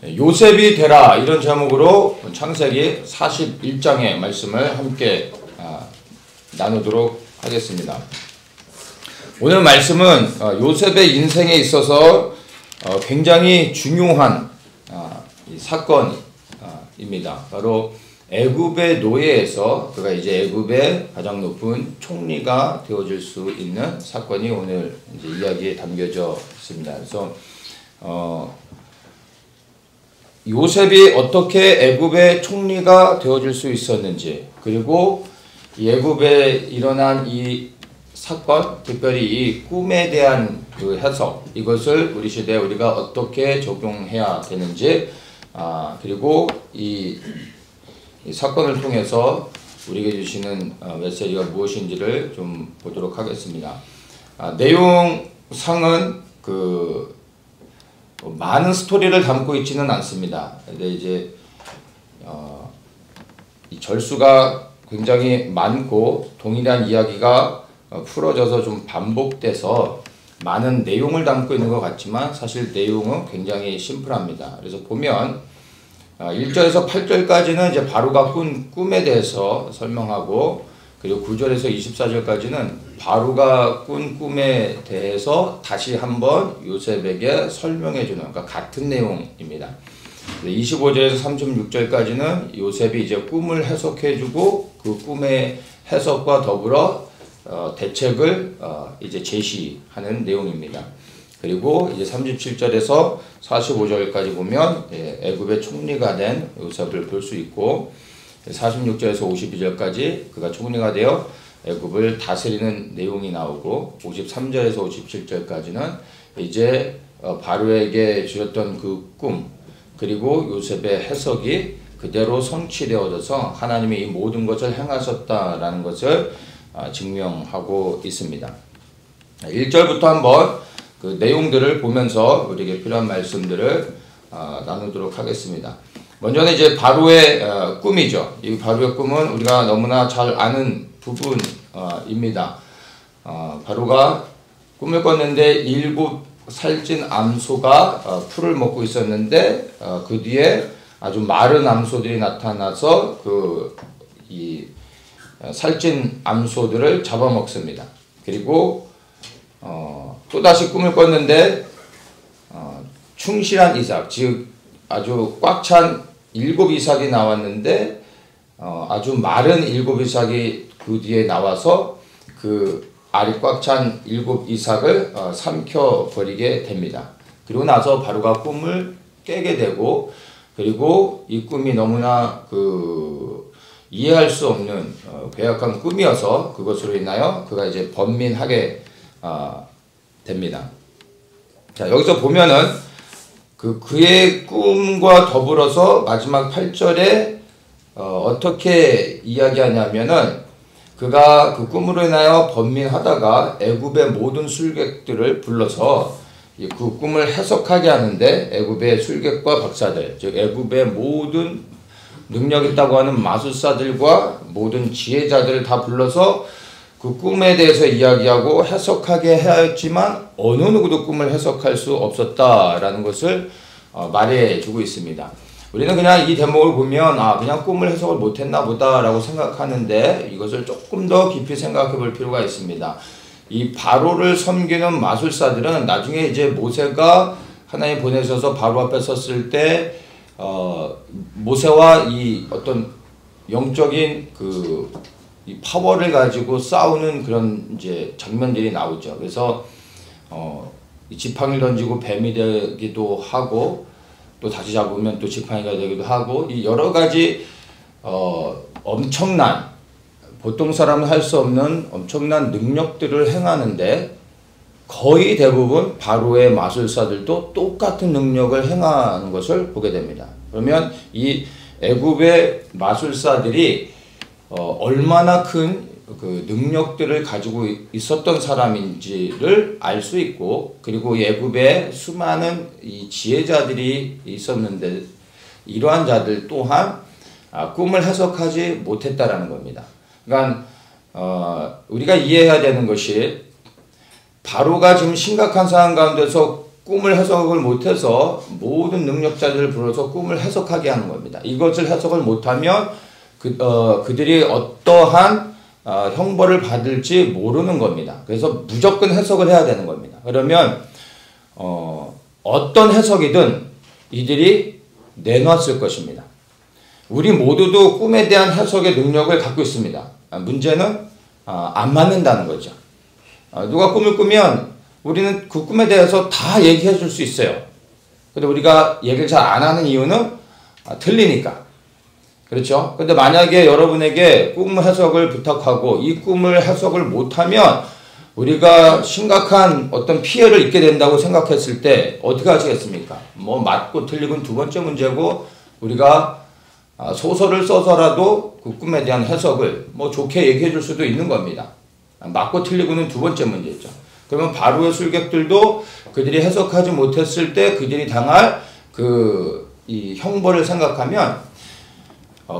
요셉이 되라 이런 제목으로 창세기 41장의 말씀을 함께 나누도록 하겠습니다. 오늘 말씀은 요셉의 인생에 있어서 굉장히 중요한 사건입니다. 바로 애굽의 노예에서 그가 이제 애굽의 가장 높은 총리가 되어질 수 있는 사건이 오늘 이제 이야기에 담겨져 있습니다. 그래서 요셉이 어떻게 애굽의 총리가 되어질 수 있었는지, 그리고 이 애굽에 일어난 이 사건, 특별히 이 꿈에 대한 그 해석, 이것을 우리 시대에 우리가 어떻게 적용해야 되는지, 그리고 이 사건을 통해서 우리에게 주시는 메시지가 무엇인지를 좀 보도록 하겠습니다. 내용상은 많은 스토리를 담고 있지는 않습니다. 근데 이제 이 절수가 굉장히 많고 동일한 이야기가 풀어져서 좀 반복돼서 많은 내용을 담고 있는 것 같지만 사실 내용은 굉장히 심플합니다. 그래서 보면 1절에서 8절까지는 이제 바로가 꾼 꿈에 대해서 설명하고, 그리고 9절에서 24절까지는 바로가 꾼 꿈에 대해서 다시 한번 요셉에게 설명해 주는, 그러니까 같은 내용입니다. 25절에서 36절까지는 요셉이 이제 꿈을 해석해 주고 그 꿈의 해석과 더불어 대책을 이제 제시하는 내용입니다. 그리고 이제 37절에서 45절까지 보면 애굽의 총리가 된 요셉을 볼 수 있고, 46절에서 52절까지 그가 총리가 되어 애굽을 다스리는 내용이 나오고, 53절에서 57절까지는 이제 바로에게 주셨던 그 꿈, 그리고 요셉의 해석이 그대로 성취되어져서 하나님이 이 모든 것을 행하셨다라는 것을 증명하고 있습니다. 1절부터 한번 그 내용들을 보면서 우리에게 필요한 말씀들을 나누도록 하겠습니다. 먼저는 이제 바로의 꿈이죠. 이 바로의 꿈은 우리가 너무나 잘 아는 부분입니다. 바로가 꿈을 꿨는데 7 살찐 암소가 풀을 먹고 있었는데 그 뒤에 아주 마른 암소들이 나타나서 이 살찐 암소들을 잡아먹습니다. 그리고 또다시 꿈을 꿨는데 충실한 이삭, 즉 아주 꽉 찬 7 이삭이 나왔는데 아주 마른 7 이삭이 그 뒤에 나와서 그 알이 꽉 찬 7 이삭을 삼켜버리게 됩니다. 그리고 나서 바로가 꿈을 깨게 되고, 그리고 이 꿈이 너무나 이해할 수 없는 괴악한 꿈이어서 그것으로 인하여 그가 이제 번민하게 됩니다. 자, 여기서 보면은 그의 꿈과 더불어서 마지막 8절에 어떻게 이야기하냐면은, 그가 그 꿈으로 인하여 번민하다가 애굽의 모든 술객들을 불러서 그 꿈을 해석하게 하는데, 애굽의 술객과 박사들, 즉 애굽의 모든 능력 있다고 하는 마술사들과 모든 지혜자들을 다 불러서 그 꿈에 대해서 이야기하고 해석하게 해야 했지만 어느 누구도 꿈을 해석할 수 없었다라는 것을 말해주고 있습니다. 우리는 그냥 이 대목을 보면 그냥 꿈을 해석을 못했나 보다라고 생각하는데, 이것을 조금 더 깊이 생각해 볼 필요가 있습니다. 이 바로를 섬기는 마술사들은 나중에 이제 모세가 하나님 보내셔서 바로 앞에 섰을 때 모세와 이 어떤 영적인 이 파워를 가지고 싸우는 그런 이제 장면들이 나오죠. 그래서 지팡이를 던지고 뱀이 되기도 하고, 또 다시 잡으면 또 지팡이가 되기도 하고, 이 여러 가지 엄청난, 보통 사람은 할 수 없는 엄청난 능력들을 행하는데, 거의 대부분 바로의 마술사들도 똑같은 능력을 행하는 것을 보게 됩니다. 그러면 이 애굽의 마술사들이 얼마나 큰 그 능력들을 가지고 있었던 사람인지를 알 수 있고, 그리고 애굽에 수많은 이 지혜자들이 있었는데 이러한 자들 또한 꿈을 해석하지 못했다라는 겁니다. 그러니까 우리가 이해해야 되는 것이, 바로가 지금 심각한 상황 가운데서 꿈을 해석을 못해서 모든 능력자들을 불러서 꿈을 해석하게 하는 겁니다. 이것을 해석을 못하면 그들이 어떠한 형벌을 받을지 모르는 겁니다. 그래서 무조건 해석을 해야 되는 겁니다. 그러면 어떤 해석이든 이들이 내놨을 것입니다. 우리 모두도 꿈에 대한 해석의 능력을 갖고 있습니다. 문제는 안 맞는다는 거죠. 누가 꿈을 꾸면 우리는 그 꿈에 대해서 다 얘기해 줄 수 있어요. 근데 우리가 얘기를 잘 안 하는 이유는 틀리니까. 그렇죠? 근데 만약에 여러분에게 꿈 해석을 부탁하고 이 꿈을 해석을 못하면 우리가 심각한 어떤 피해를 입게 된다고 생각했을 때 어떻게 하시겠습니까? 뭐 맞고 틀리고는 두 번째 문제고, 우리가 소설을 써서라도 그 꿈에 대한 해석을 뭐 좋게 얘기해 줄 수도 있는 겁니다. 맞고 틀리고는 두 번째 문제죠. 그러면 바로의 술객들도 그들이 해석하지 못했을 때 그들이 당할 이 형벌을 생각하면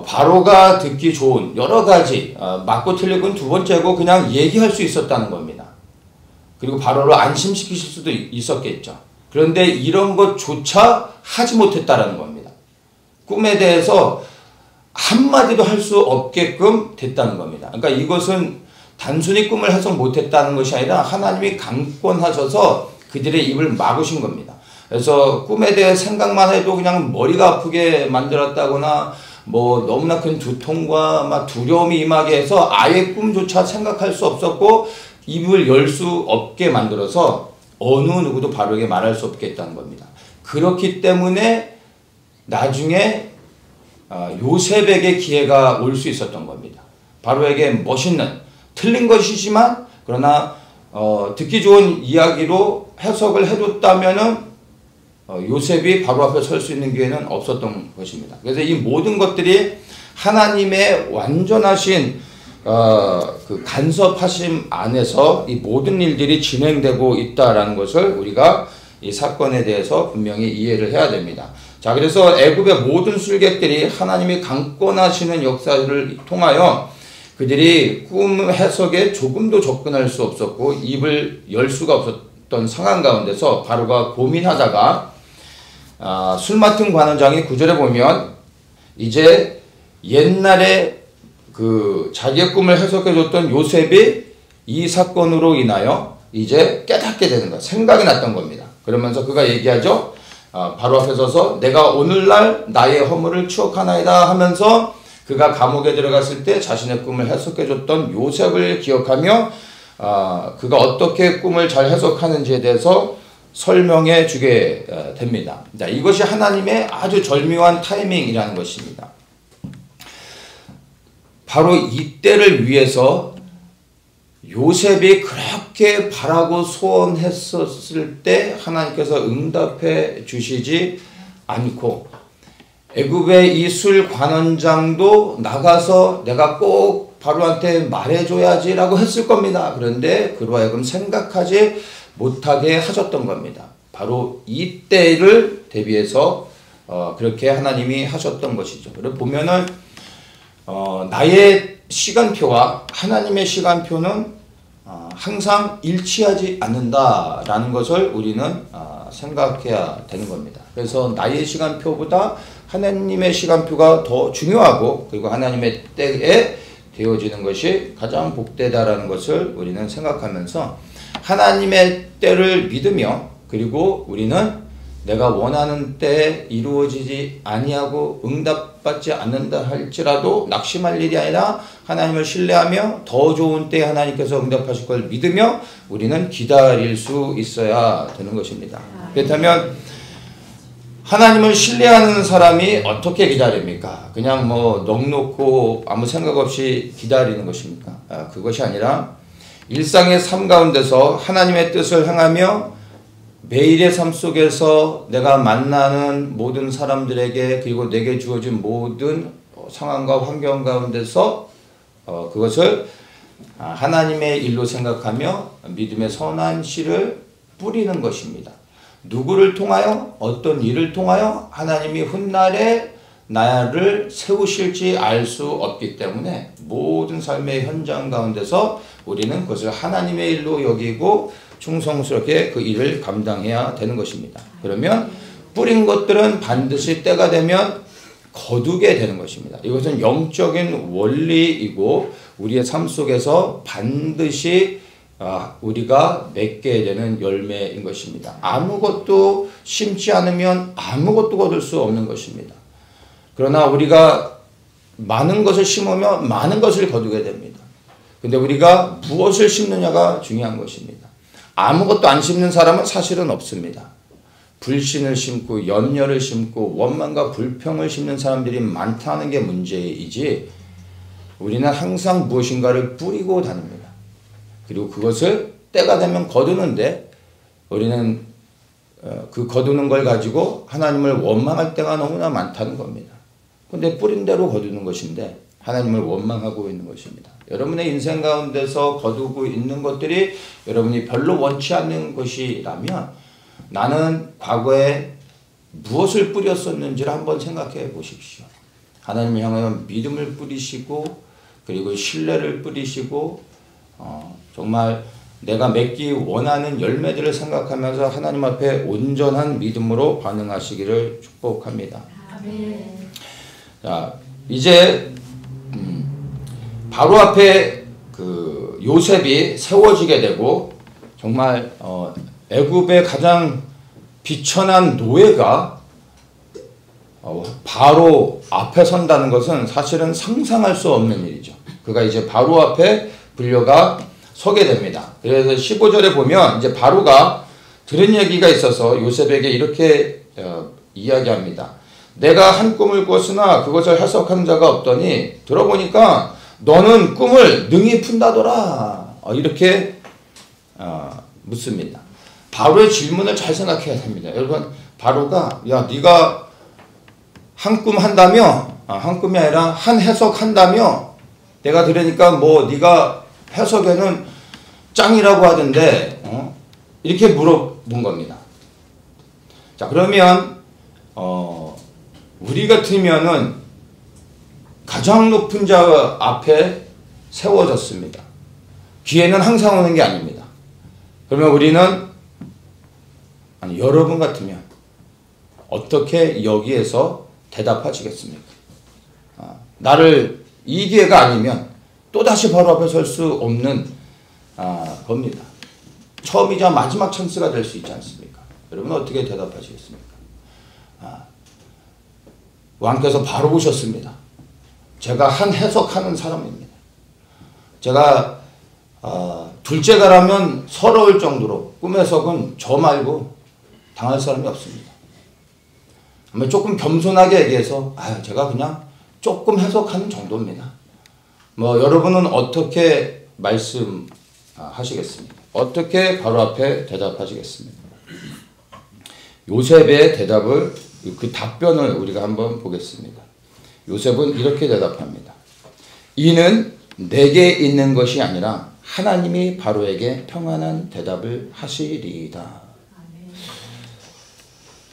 바로가 듣기 좋은 여러 가지 맞고 틀리고는 두 번째고 그냥 얘기할 수 있었다는 겁니다. 그리고 바로를 안심시키실 수도 있었겠죠. 그런데 이런 것조차 하지 못했다라는 겁니다. 꿈에 대해서 한마디도 할 수 없게끔 됐다는 겁니다. 그러니까 이것은 단순히 꿈을 해석 못했다는 것이 아니라 하나님이 강권하셔서 그들의 입을 막으신 겁니다. 그래서 꿈에 대해 생각만 해도 그냥 머리가 아프게 만들었다거나 뭐 너무나 큰 두통과 막 두려움이 임하게 해서 아예 꿈조차 생각할 수 없었고 입을 열 수 없게 만들어서 어느 누구도 바로에게 말할 수 없게 했다는 겁니다. 그렇기 때문에 나중에 요셉에게 기회가 올 수 있었던 겁니다. 바로에게 멋있는 틀린 것이지만 그러나 듣기 좋은 이야기로 해석을 해줬다면은 요셉이 바로 앞에 설 수 있는 기회는 없었던 것입니다. 그래서 이 모든 것들이 하나님의 완전하신 그 간섭하심 안에서 이 모든 일들이 진행되고 있다라는 것을 우리가 이 사건에 대해서 분명히 이해를 해야 됩니다. 자, 그래서 애굽의 모든 술객들이 하나님이 강권하시는 역사를 통하여 그들이 꿈 해석에 조금도 접근할 수 없었고 입을 열 수가 없었던 상황 가운데서 바로가 고민하다가 술 맡은 관원장이 9절에 보면 이제 옛날에 자기의 꿈을 해석해줬던 요셉이 이 사건으로 인하여 이제 깨닫게 되는 거예요. 생각이 났던 겁니다. 그러면서 그가 얘기하죠. 바로 앞에 서서 내가 오늘날 나의 허물을 추억하나이다 하면서 그가 감옥에 들어갔을 때 자신의 꿈을 해석해줬던 요셉을 기억하며 그가 어떻게 꿈을 잘 해석하는지에 대해서 설명해 주게 됩니다. 자, 이것이 하나님의 아주 절묘한 타이밍이라는 것입니다. 바로 이때를 위해서 요셉이 그렇게 바라고 소원했었을 때 하나님께서 응답해 주시지 않고 애굽의 이 술 관원장도 나가서 내가 꼭 바로한테 말해줘야지라고 했을 겁니다. 그런데 그로 하여금 생각하지 못하게 하셨던 겁니다. 바로 이때를 대비해서 그렇게 하나님이 하셨던 것이죠. 그래서 보면은 나의 시간표와 하나님의 시간표는 항상 일치하지 않는다라는 것을 우리는 생각해야 되는 겁니다. 그래서 나의 시간표보다 하나님의 시간표가 더 중요하고 그리고 하나님의 때에 되어지는 것이 가장 복되다라는 것을 우리는 생각하면서 하나님의 때를 믿으며 그리고 우리는 내가 원하는 때에 이루어지지 아니하고 응답받지 않는다 할지라도 낙심할 일이 아니라 하나님을 신뢰하며 더 좋은 때에 하나님께서 응답하실 걸 믿으며 우리는 기다릴 수 있어야 되는 것입니다. 그렇다면 하나님을 신뢰하는 사람이 어떻게 기다립니까? 그냥 뭐 넋놓고 아무 생각 없이 기다리는 것입니까? 그것이 아니라 일상의 삶 가운데서 하나님의 뜻을 행하며 매일의 삶 속에서 내가 만나는 모든 사람들에게 그리고 내게 주어진 모든 상황과 환경 가운데서 그것을 하나님의 일로 생각하며 믿음의 선한 씨를 뿌리는 것입니다. 누구를 통하여 어떤 일을 통하여 하나님이 훗날에 나를 세우실지 알 수 없기 때문에 모든 삶의 현장 가운데서 우리는 그것을 하나님의 일로 여기고 충성스럽게 그 일을 감당해야 되는 것입니다. 그러면 뿌린 것들은 반드시 때가 되면 거두게 되는 것입니다. 이것은 영적인 원리이고 우리의 삶 속에서 반드시 우리가 맺게 되는 열매인 것입니다. 아무것도 심지 않으면 아무것도 거둘 수 없는 것입니다. 그러나 우리가 많은 것을 심으면 많은 것을 거두게 됩니다. 근데 우리가 무엇을 심느냐가 중요한 것입니다. 아무것도 안 심는 사람은 사실은 없습니다. 불신을 심고 염려를 심고 원망과 불평을 심는 사람들이 많다는 게 문제이지 우리는 항상 무엇인가를 뿌리고 다닙니다. 그리고 그것을 때가 되면 거두는데 우리는 그 거두는 걸 가지고 하나님을 원망할 때가 너무나 많다는 겁니다. 근데 뿌린 대로 거두는 것인데 하나님을 원망하고 있는 것입니다. 여러분의 인생 가운데서 거두고 있는 것들이 여러분이 별로 원치 않는 것이라면 나는 과거에 무엇을 뿌렸었는지를 한번 생각해 보십시오. 하나님을 향하여 믿음을 뿌리시고 그리고 신뢰를 뿌리시고 정말 내가 맺기 원하는 열매들을 생각하면서 하나님 앞에 온전한 믿음으로 반응하시기를 축복합니다. 아멘. 자, 이제 바로 앞에 그 요셉이 세워지게 되고 정말 애굽의 가장 비천한 노예가 바로 앞에 선다는 것은 사실은 상상할 수 없는 일이죠. 그가 이제 바로 앞에 불려가 서게 됩니다. 그래서 15절에 보면 이제 바로가 들은 얘기가 있어서 요셉에게 이렇게 이야기합니다. 내가 한 꿈을 꿨으나 그것을 해석하는 자가 없더니 들어보니까 너는 꿈을 능히 푼다더라. 이렇게 묻습니다. 바로의 질문을 잘 생각해야 됩니다. 여러분 바로가 야 네가 한 꿈 한다며? 한 꿈이 아니라 한 해석 한다며? 내가 들으니까 뭐 네가 해석에는 짱이라고 하던데 이렇게 물어본 겁니다. 자 그러면 우리 같으면은 가장 높은 자 앞에 세워졌습니다. 기회는 항상 오는 게 아닙니다. 그러면 우리는 아니 여러분 같으면 어떻게 여기에서 대답하시겠습니까? 나를 이 기회가 아니면 또다시 바로 앞에 설 수 없는 겁니다. 처음이자 마지막 찬스가 될 수 있지 않습니까? 여러분 어떻게 대답하시겠습니까? 왕께서 바로 오셨습니다. 제가 한 해석하는 사람입니다. 제가 둘째가라면 서러울 정도로 꿈 해석은 저 말고 당할 사람이 없습니다. 조금 겸손하게 얘기해서 제가 그냥 조금 해석하는 정도입니다. 뭐 여러분은 어떻게 말씀하시겠습니까? 어떻게 바로 앞에 대답하시겠습니까? 요셉의 대답을 그 답변을 우리가 한번 보겠습니다. 요셉은 이렇게 대답합니다. 이는 내게 있는 것이 아니라 하나님이 바로에게 평안한 대답을 하시리이다.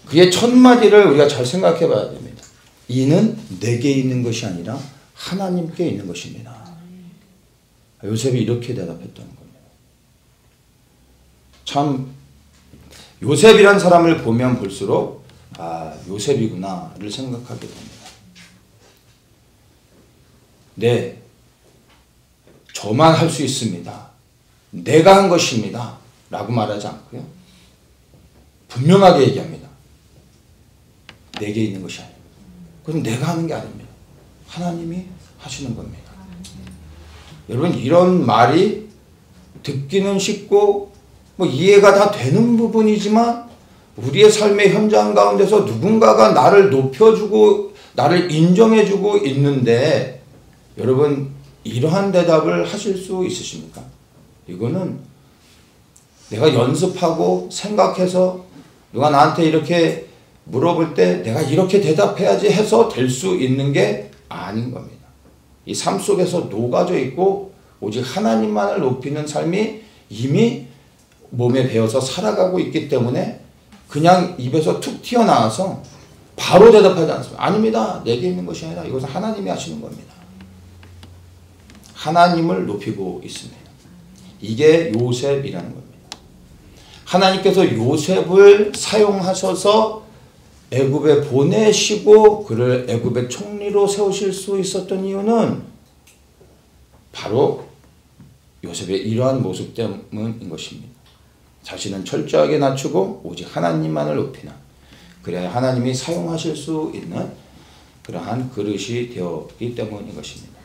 그의 첫 마디를 우리가 잘 생각해 봐야 됩니다. 이는 내게 있는 것이 아니라 하나님께 있는 것입니다. 요셉이 이렇게 대답했다는 겁니다. 참 요셉이란 사람을 보면 볼수록 요셉이구나를 생각하게 됩니다. 네, 저만 할 수 있습니다. 내가 한 것입니다. 라고 말하지 않고요. 분명하게 얘기합니다. 내게 있는 것이 아닙니다. 그건 내가 하는 게 아닙니다. 하나님이 하시는 겁니다. 여러분 이런 말이 듣기는 쉽고 뭐 이해가 다 되는 부분이지만 우리의 삶의 현장 가운데서 누군가가 나를 높여주고 나를 인정해주고 있는데 여러분 이러한 대답을 하실 수 있으십니까? 이거는 내가 연습하고 생각해서 누가 나한테 이렇게 물어볼 때 내가 이렇게 대답해야지 해서 될 수 있는 게 아닌 겁니다. 이 삶 속에서 녹아져 있고 오직 하나님만을 높이는 삶이 이미 몸에 배어서 살아가고 있기 때문에 그냥 입에서 툭 튀어나와서 바로 대답하지 않습니다. 아닙니다. 내게 있는 것이 아니라 이것은 하나님이 하시는 겁니다. 하나님을 높이고 있습니다. 이게 요셉이라는 겁니다. 하나님께서 요셉을 사용하셔서 애굽에 보내시고 그를 애굽의 총리로 세우실 수 있었던 이유는 바로 요셉의 이러한 모습 때문인 것입니다. 자신은 철저하게 낮추고 오직 하나님만을 높이는, 그래야 하나님이 사용하실 수 있는 그러한 그릇이 되었기 때문인 것입니다.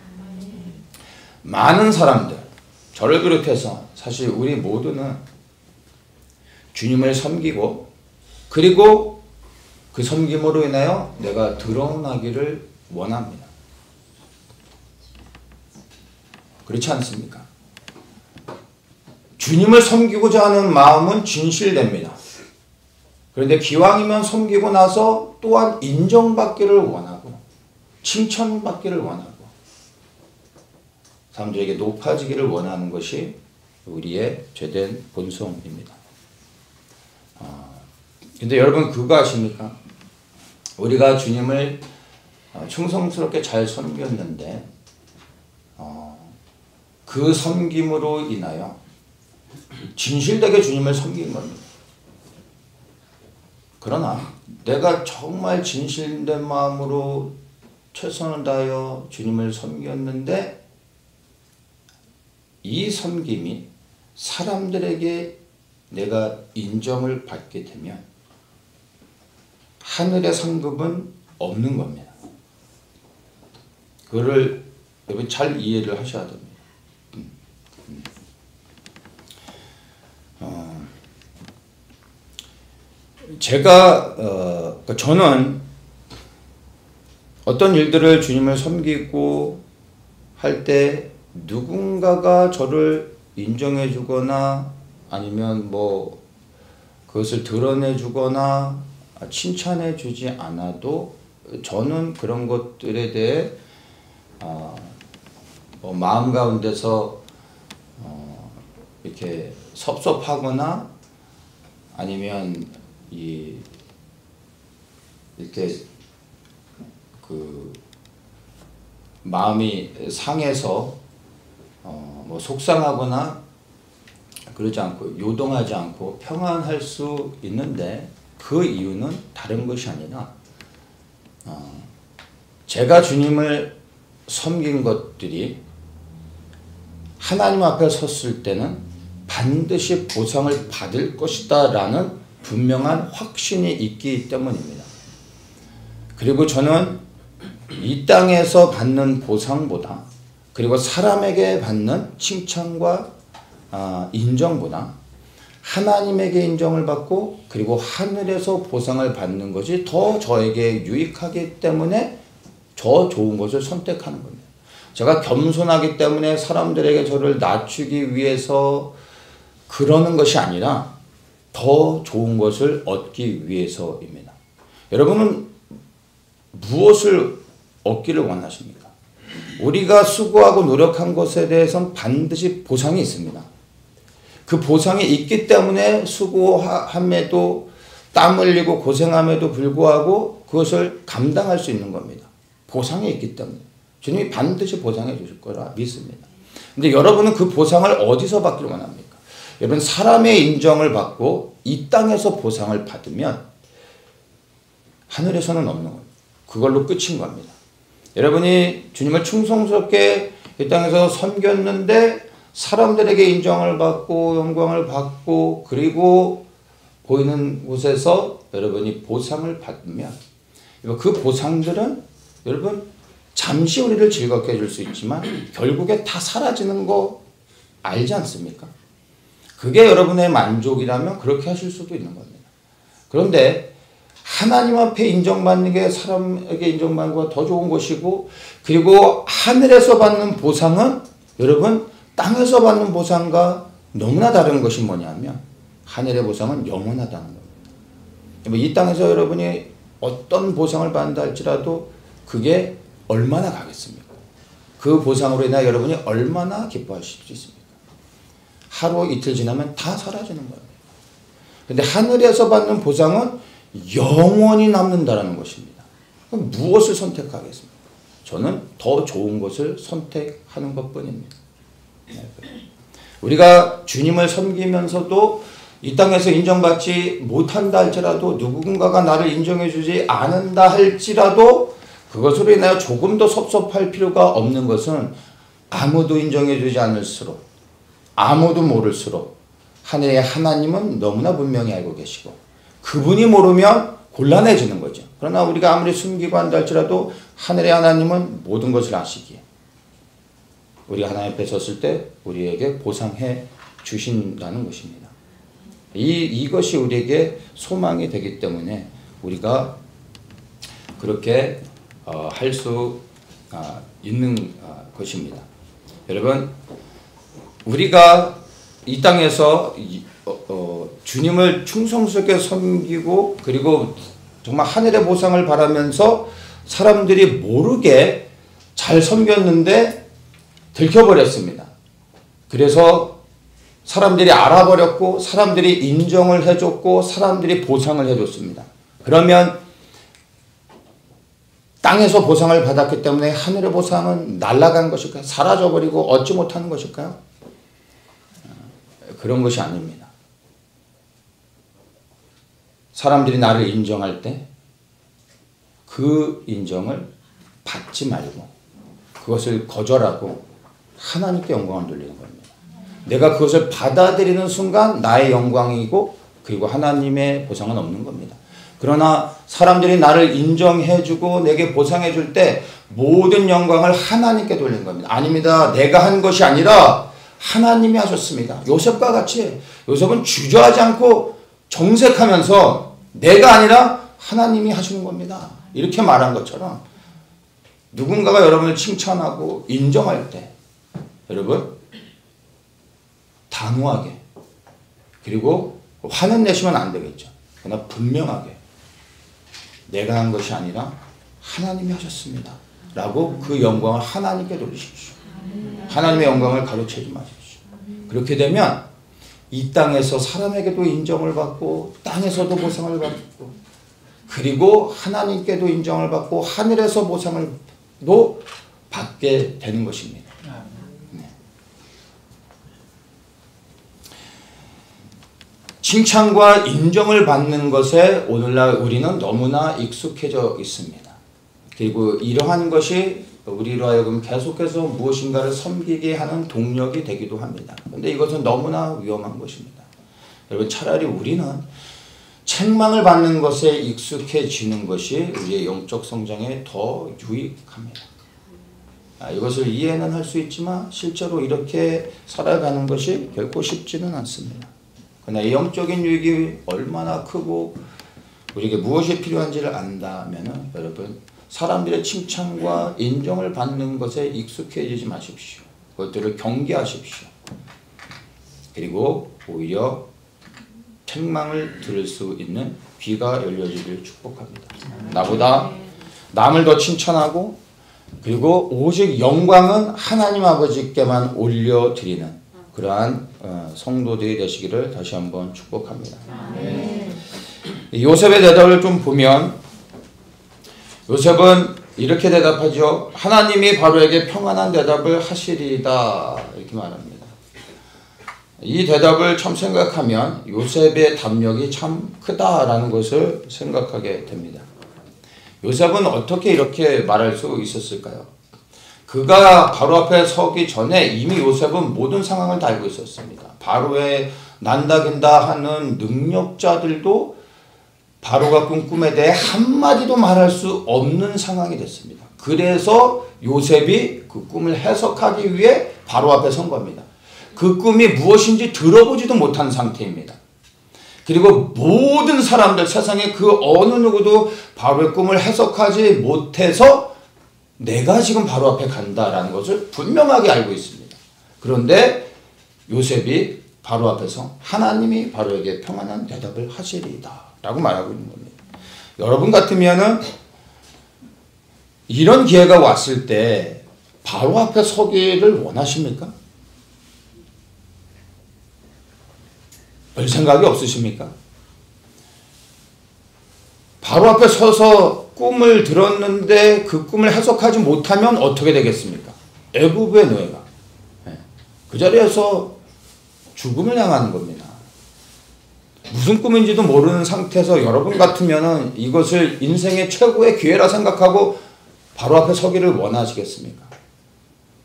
많은 사람들, 저를 비롯해서 사실 우리 모두는 주님을 섬기고 그리고 그 섬김으로 인하여 내가 드러나기를 원합니다. 그렇지 않습니까? 주님을 섬기고자 하는 마음은 진실됩니다. 그런데 기왕이면 섬기고 나서 또한 인정받기를 원하고 칭찬받기를 원하고 사람들에게 높아지기를 원하는 것이 우리의 죄된 본성입니다. 근데 여러분 그거 아십니까? 우리가 주님을 충성스럽게 잘 섬겼는데 그 섬김으로 인하여 진실되게 주님을 섬긴 겁니다. 그러나 내가 정말 진실된 마음으로 최선을 다하여 주님을 섬겼는데 이 섬김이 사람들에게 내가 인정을 받게 되면 하늘의 상급은 없는 겁니다. 그거를 여러분 잘 이해를 하셔야 됩니다. 저는 어떤 일들을 주님을 섬기고 할 때 누군가가 저를 인정해 주거나 아니면 뭐 그것을 드러내 주거나 칭찬해 주지 않아도 저는 그런 것들에 대해 마음 가운데서 이렇게 섭섭하거나 아니면 이렇게 그 마음이 상해서 뭐 속상하거나 그러지 않고 요동하지 않고 평안할 수 있는데 그 이유는 다른 것이 아니라 제가 주님을 섬긴 것들이 하나님 앞에 섰을 때는 반드시 보상을 받을 것이다 라는 분명한 확신이 있기 때문입니다. 그리고 저는 이 땅에서 받는 보상보다 그리고 사람에게 받는 칭찬과 인정보다 하나님에게 인정을 받고 그리고 하늘에서 보상을 받는 것이 더 저에게 유익하기 때문에 더 좋은 것을 선택하는 겁니다. 제가 겸손하기 때문에 사람들에게 저를 낮추기 위해서 그러는 것이 아니라 더 좋은 것을 얻기 위해서입니다. 여러분은 무엇을 얻기를 원하십니까? 우리가 수고하고 노력한 것에 대해서는 반드시 보상이 있습니다. 그 보상이 있기 때문에 수고함에도 땀 흘리고 고생함에도 불구하고 그것을 감당할 수 있는 겁니다. 보상이 있기 때문에. 주님이 반드시 보상해 주실 거라 믿습니다. 근데 여러분은 그 보상을 어디서 받기를 원합니까? 여러분 사람의 인정을 받고 이 땅에서 보상을 받으면 하늘에서는 없는 겁니다. 그걸로 끝인 겁니다. 여러분이 주님을 충성스럽게 이 땅에서 섬겼는데 사람들에게 인정을 받고 영광을 받고 그리고 보이는 곳에서 여러분이 보상을 받으면 그 보상들은 여러분 잠시 우리를 즐겁게 해줄 수 있지만 결국에 다 사라지는 거 알지 않습니까? 그게 여러분의 만족이라면 그렇게 하실 수도 있는 겁니다. 그런데 하나님 앞에 인정받는 게 사람에게 인정받는 것보다 더 좋은 것이고 그리고 하늘에서 받는 보상은 여러분 땅에서 받는 보상과 너무나 다른 것이 뭐냐면 하늘의 보상은 영원하다는 겁니다. 이 땅에서 여러분이 어떤 보상을 받는다 할지라도 그게 얼마나 가겠습니까? 그 보상으로 인해 여러분이 얼마나 기뻐하실 수 있습니까? 하루 이틀 지나면 다 사라지는 겁니다. 그런데 하늘에서 받는 보상은 영원히 남는다는 것입니다. 그럼 무엇을 선택하겠습니까? 저는 더 좋은 것을 선택하는 것뿐입니다. 우리가 주님을 섬기면서도 이 땅에서 인정받지 못한다 할지라도 누군가가 나를 인정해주지 않는다 할지라도 그것으로 인하여 조금 더 섭섭할 필요가 없는 것은 아무도 인정해주지 않을수록 아무도 모를수록 하늘의 하나님은 너무나 분명히 알고 계시고 그분이 모르면 곤란해지는 거죠. 그러나 우리가 아무리 숨기고 한다 할지라도 하늘의 하나님은 모든 것을 아시기에 우리가 하나님 앞에 섰을 때 우리에게 보상해 주신다는 것입니다. 이것이 우리에게 소망이 되기 때문에 우리가 그렇게 할 수 있는 것입니다. 여러분, 우리가 이 땅에서 주님을 충성스럽게 섬기고 그리고 정말 하늘의 보상을 바라면서 사람들이 모르게 잘 섬겼는데 들켜버렸습니다. 그래서 사람들이 알아버렸고 사람들이 인정을 해줬고 사람들이 보상을 해줬습니다. 그러면 땅에서 보상을 받았기 때문에 하늘의 보상은 날아간 것일까요? 사라져버리고 얻지 못하는 것일까요? 그런 것이 아닙니다. 사람들이 나를 인정할 때 그 인정을 받지 말고 그것을 거절하고 하나님께 영광을 돌리는 겁니다. 내가 그것을 받아들이는 순간 나의 영광이고 그리고 하나님의 보상은 없는 겁니다. 그러나 사람들이 나를 인정해주고 내게 보상해줄 때 모든 영광을 하나님께 돌리는 겁니다. 아닙니다. 내가 한 것이 아니라 하나님이 하셨습니다. 요셉과 같이 요셉은 주저하지 않고 정색하면서 내가 아니라 하나님이 하시는 겁니다. 이렇게 말한 것처럼 누군가가 여러분을 칭찬하고 인정할 때 여러분 단호하게 그리고 화는 내시면 안 되겠죠. 그러나 분명하게 내가 한 것이 아니라 하나님이 하셨습니다. 라고 그 영광을 하나님께 돌리십시오. 하나님의 영광을 가로채지 마십시오. 그렇게 되면 이 땅에서 사람에게도 인정을 받고 땅에서도 보상을 받고 그리고 하나님께도 인정을 받고 하늘에서 보상을도 받게 되는 것입니다. 네. 칭찬과 인정을 받는 것에 오늘날 우리는 너무나 익숙해져 있습니다. 그리고 이러한 것이 우리로 하여금 계속해서 무엇인가를 섬기게 하는 동력이 되기도 합니다. 그런데 이것은 너무나 위험한 것입니다. 여러분 차라리 우리는 책망을 받는 것에 익숙해지는 것이 우리의 영적 성장에 더 유익합니다. 이것을 이해는 할 수 있지만 실제로 이렇게 살아가는 것이 결코 쉽지는 않습니다. 그러나 이 영적인 유익이 얼마나 크고 우리에게 무엇이 필요한지를 안다면 여러분 사람들의 칭찬과 인정을 받는 것에 익숙해지지 마십시오. 그것들을 경계하십시오. 그리고 오히려 책망을 들을 수 있는 귀가 열려지기를 축복합니다. 나보다 남을 더 칭찬하고 그리고 오직 영광은 하나님 아버지께만 올려드리는 그러한 성도들이 되시기를 다시 한번 축복합니다. 요셉의 대답을 좀 보면 요셉은 이렇게 대답하죠. 하나님이 바로에게 평안한 대답을 하시리다 이렇게 말합니다. 이 대답을 참 생각하면 요셉의 답력이 참 크다라는 것을 생각하게 됩니다. 요셉은 어떻게 이렇게 말할 수 있었을까요? 그가 바로 앞에 서기 전에 이미 요셉은 모든 상황을 다 알고 있었습니다. 바로의 난다긴다 하는 능력자들도 바로가 꾼 꿈에 대해 한마디도 말할 수 없는 상황이 됐습니다. 그래서 요셉이 그 꿈을 해석하기 위해 바로 앞에 선 겁니다. 그 꿈이 무엇인지 들어보지도 못한 상태입니다. 그리고 모든 사람들 세상에 그 어느 누구도 바로의 꿈을 해석하지 못해서 내가 지금 바로 앞에 간다라는 것을 분명하게 알고 있습니다. 그런데 요셉이 바로 앞에서 하나님이 바로에게 평안한 대답을 하시리이다 라고 말하고 있는 겁니다. 여러분 같으면은 이런 기회가 왔을 때 바로 앞에 서기를 원하십니까? 별 생각이 없으십니까? 바로 앞에 서서 꿈을 들었는데 그 꿈을 해석하지 못하면 어떻게 되겠습니까? 애굽의 노예가. 그 자리에서 죽음을 향하는 겁니다. 무슨 꿈인지도 모르는 상태에서 여러분 같으면은 이것을 인생의 최고의 기회라 생각하고 바로 앞에 서기를 원하시겠습니까?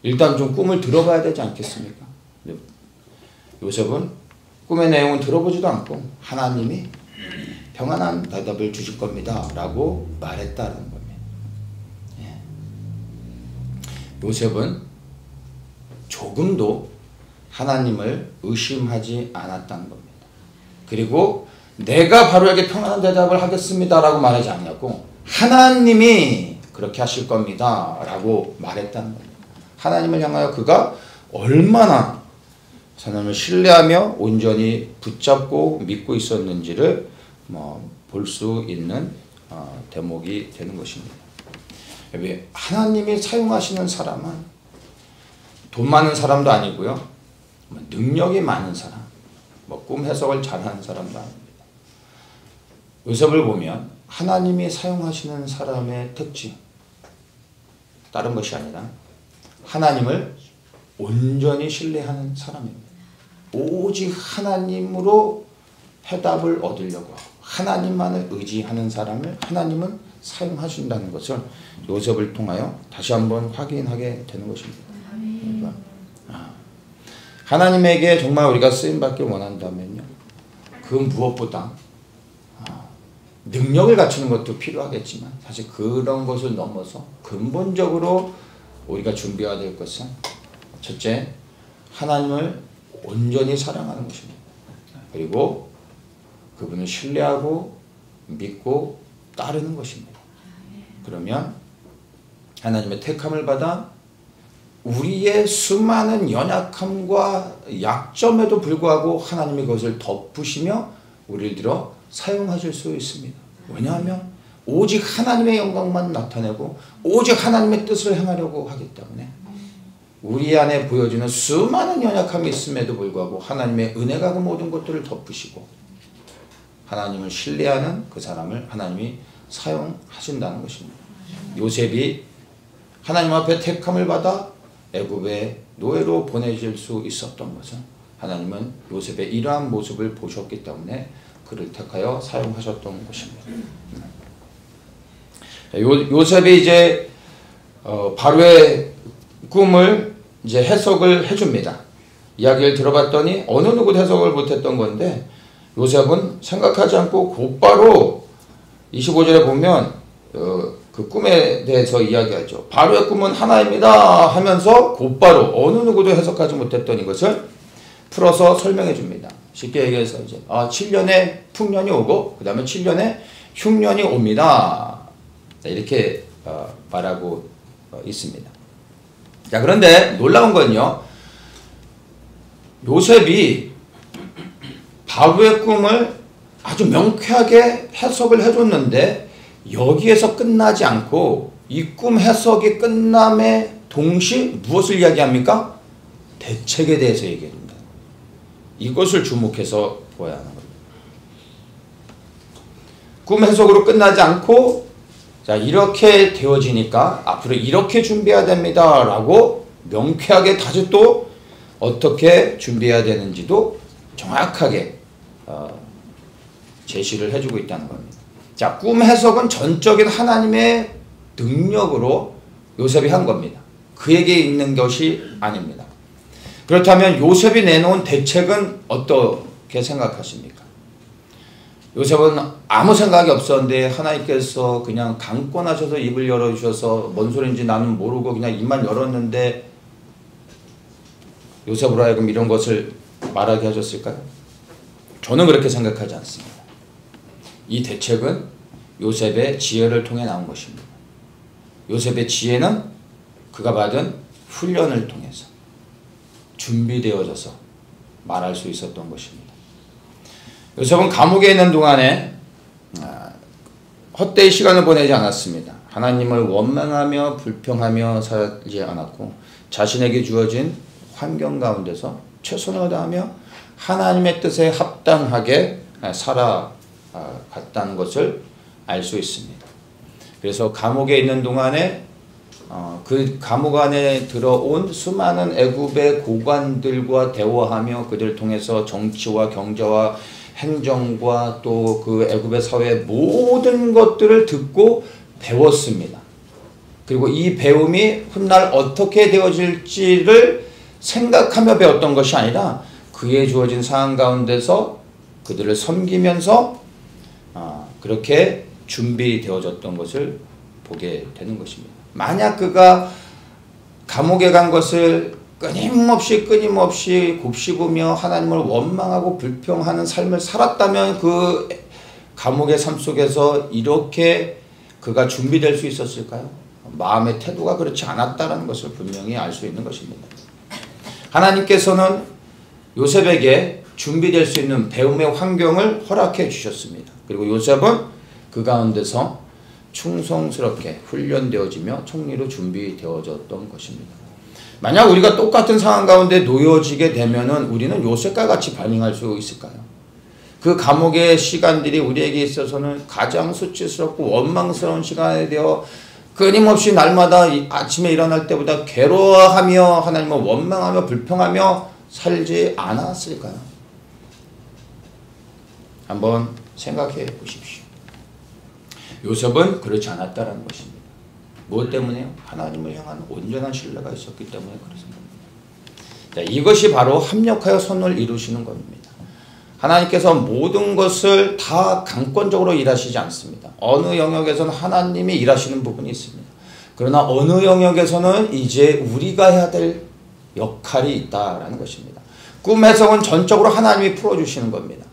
일단 좀 꿈을 들어봐야 되지 않겠습니까? 요셉은 꿈의 내용은 들어보지도 않고 하나님이 평안한 대답을 주실 겁니다 라고 말했다는 겁니다. 예. 요셉은 조금도 하나님을 의심하지 않았다는 겁니다. 그리고 내가 바로에게 평안한 대답을 하겠습니다 라고 말하지 않냐고 하나님이 그렇게 하실 겁니다 라고 말했다는 겁니다. 하나님을 향하여 그가 얼마나 하나님을 신뢰하며 온전히 붙잡고 믿고 있었는지를 볼 수 있는 대목이 되는 것입니다. 하나님이 사용하시는 사람은 돈 많은 사람도 아니고요, 능력이 많은 사람, 꿈 해석을 잘하는 사람도 아닙니다. 요셉을 보면 하나님이 사용하시는 사람의 특징, 다른 것이 아니라 하나님을 온전히 신뢰하는 사람입니다. 오직 하나님으로 해답을 얻으려고 하나님만을 의지하는 사람을 하나님은 사용하신다는 것을 요셉을 통하여 다시 한번 확인하게 되는 것입니다. 하나님에게 정말 우리가 쓰임받길 원한다면요, 그 무엇보다 능력을 갖추는 것도 필요하겠지만 사실 그런 것을 넘어서 근본적으로 우리가 준비해야 될 것은 첫째, 하나님을 온전히 사랑하는 것입니다. 그리고 그분을 신뢰하고 믿고 따르는 것입니다. 그러면 하나님의 택함을 받아 우리의 수많은 연약함과 약점에도 불구하고 하나님이 그것을 덮으시며 우리를 들어 사용하실 수 있습니다. 왜냐하면 오직 하나님의 영광만 나타내고 오직 하나님의 뜻을 행하려고 하기 때문에 우리 안에 보여지는 수많은 연약함이 있음에도 불구하고 하나님의 은혜가 그 모든 것들을 덮으시고 하나님을 신뢰하는 그 사람을 하나님이 사용하신다는 것입니다. 요셉이 하나님 앞에 택함을 받아 애굽의 노예로 보내질 수 있었던 것은 하나님은 요셉의 이러한 모습을 보셨기 때문에 그를 택하여 사용하셨던 것입니다. 요셉이 이제 바로의 꿈을 이제 해석을 해줍니다. 이야기를 들어봤더니 어느 누구도 해석을 못했던 건데 요셉은 생각하지 않고 곧바로 25절에 보면 그 꿈에 대해서 이야기하죠. 바로의 꿈은 하나입니다 하면서 곧바로 어느 누구도 해석하지 못했던 이것을 풀어서 설명해 줍니다. 쉽게 얘기해서 이제 7년에 풍년이 오고 그 다음에 7년에 흉년이 옵니다. 이렇게 말하고 있습니다. 자, 그런데 놀라운 건요, 요셉이 바로의 꿈을 아주 명쾌하게 해석을 해줬는데 여기에서 끝나지 않고 이 꿈 해석이 끝남에 동시에 무엇을 이야기합니까? 대책에 대해서 얘기합니다. 이것을 주목해서 보아야 하는 겁니다. 꿈 해석으로 끝나지 않고 자, 이렇게 되어지니까 앞으로 이렇게 준비해야 됩니다 라고 명쾌하게 다시 또 어떻게 준비해야 되는지도 정확하게 제시를 해주고 있다는 겁니다. 자, 꿈 해석은 전적인 하나님의 능력으로 요셉이 한 겁니다. 그에게 있는 것이 아닙니다. 그렇다면 요셉이 내놓은 대책은 어떻게 생각하십니까? 요셉은 아무 생각이 없었는데 하나님께서 그냥 강권하셔서 입을 열어주셔서 뭔 소리인지 나는 모르고 그냥 입만 열었는데 요셉으로 하여금 이런 것을 말하게 하셨을까요? 저는 그렇게 생각하지 않습니다. 이 대책은 요셉의 지혜를 통해 나온 것입니다. 요셉의 지혜는 그가 받은 훈련을 통해서 준비되어져서 말할 수 있었던 것입니다. 요셉은 감옥에 있는 동안에 헛되이 시간을 보내지 않았습니다. 하나님을 원망하며 불평하며 살지 않았고 자신에게 주어진 환경 가운데서 최선을 다하며 하나님의 뜻에 합당하게 살아갔다는 것을 알 수 있습니다. 그래서 감옥에 있는 동안에 그 감옥 안에 들어온 수많은 애굽의 고관들과 대화하며 그들을 통해서 정치와 경제와 행정과 또 그 애굽의 사회의 모든 것들을 듣고 배웠습니다. 그리고 이 배움이 훗날 어떻게 되어질지를 생각하며 배웠던 것이 아니라 그에 주어진 상황 가운데서 그들을 섬기면서 그렇게 준비되어졌던 것을 보게 되는 것입니다. 만약 그가 감옥에 간 것을 끊임없이 곱씹으며 하나님을 원망하고 불평하는 삶을 살았다면 그 감옥의 삶 속에서 이렇게 그가 준비될 수 있었을까요? 마음의 태도가 그렇지 않았다는 것을 분명히 알 수 있는 것입니다. 하나님께서는 요셉에게 준비될 수 있는 배움의 환경을 허락해 주셨습니다. 그리고 요셉은 그 가운데서 충성스럽게 훈련되어지며 총리로 준비되어졌던 것입니다. 만약 우리가 똑같은 상황 가운데 놓여지게 되면은 우리는 요셉과 같이 반응할 수 있을까요? 그 감옥의 시간들이 우리에게 있어서는 가장 수치스럽고 원망스러운 시간이 되어 끊임없이 날마다 아침에 일어날 때보다 괴로워하며 하나님을 원망하며 불평하며 살지 않았을까요? 한번 생각해 보십시오. 요셉은 그렇지 않았다는 것입니다. 무엇 때문에요? 하나님을 향한 온전한 신뢰가 있었기 때문에 그렇습니다. 자, 이것이 바로 합력하여 선을 이루시는 겁니다. 하나님께서 모든 것을 다 강권적으로 일하시지 않습니다. 어느 영역에서는 하나님이 일하시는 부분이 있습니다. 그러나 어느 영역에서는 이제 우리가 해야 될 역할이 있다라는 것입니다. 꿈 해석은 전적으로 하나님이 풀어주시는 겁니다.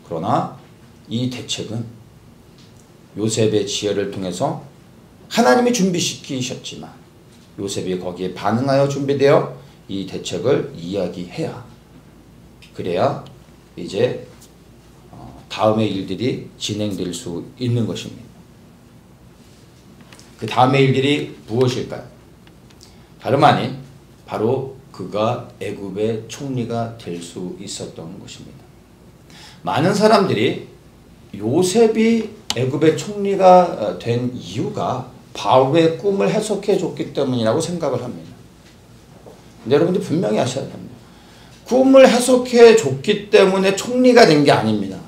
그러나 이 대책은 요셉의 지혜를 통해서 하나님이 준비시키셨지만 요셉이 거기에 반응하여 준비되어 이 대책을 이야기해야 그래야 이제 다음의 일들이 진행될 수 있는 것입니다. 그 다음의 일들이 무엇일까요? 다름 아닌 바로 그가 애굽의 총리가 될 수 있었던 것입니다. 많은 사람들이 요셉이 애굽의 총리가 된 이유가 바로의 꿈을 해석해 줬기 때문이라고 생각을 합니다. 근데 여러분들 분명히 아셔야 됩니다. 꿈을 해석해 줬기 때문에 총리가 된 게 아닙니다.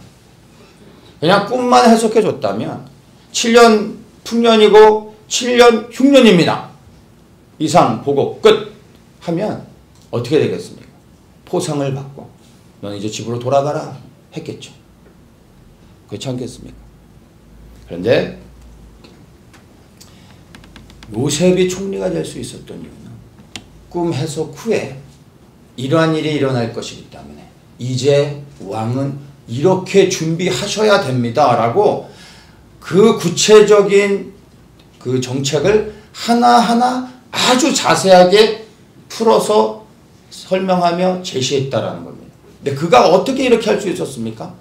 그냥 꿈만 해석해 줬다면 7년 풍년이고 7년 흉년입니다. 이상 보고 끝 하면 어떻게 되겠습니까? 포상을 받고 넌 이제 집으로 돌아가라 했겠죠. 그렇지 않겠습니까? 그런데 요셉이 총리가 될 수 있었던 이유는 꿈 해석 후에 이러한 일이 일어날 것이기 때문에 이제 왕은 이렇게 준비하셔야 됩니다 라고 그 구체적인 그 정책을 하나하나 아주 자세하게 풀어서 설명하며 제시했다라는 겁니다. 근데 그가 어떻게 이렇게 할 수 있었습니까?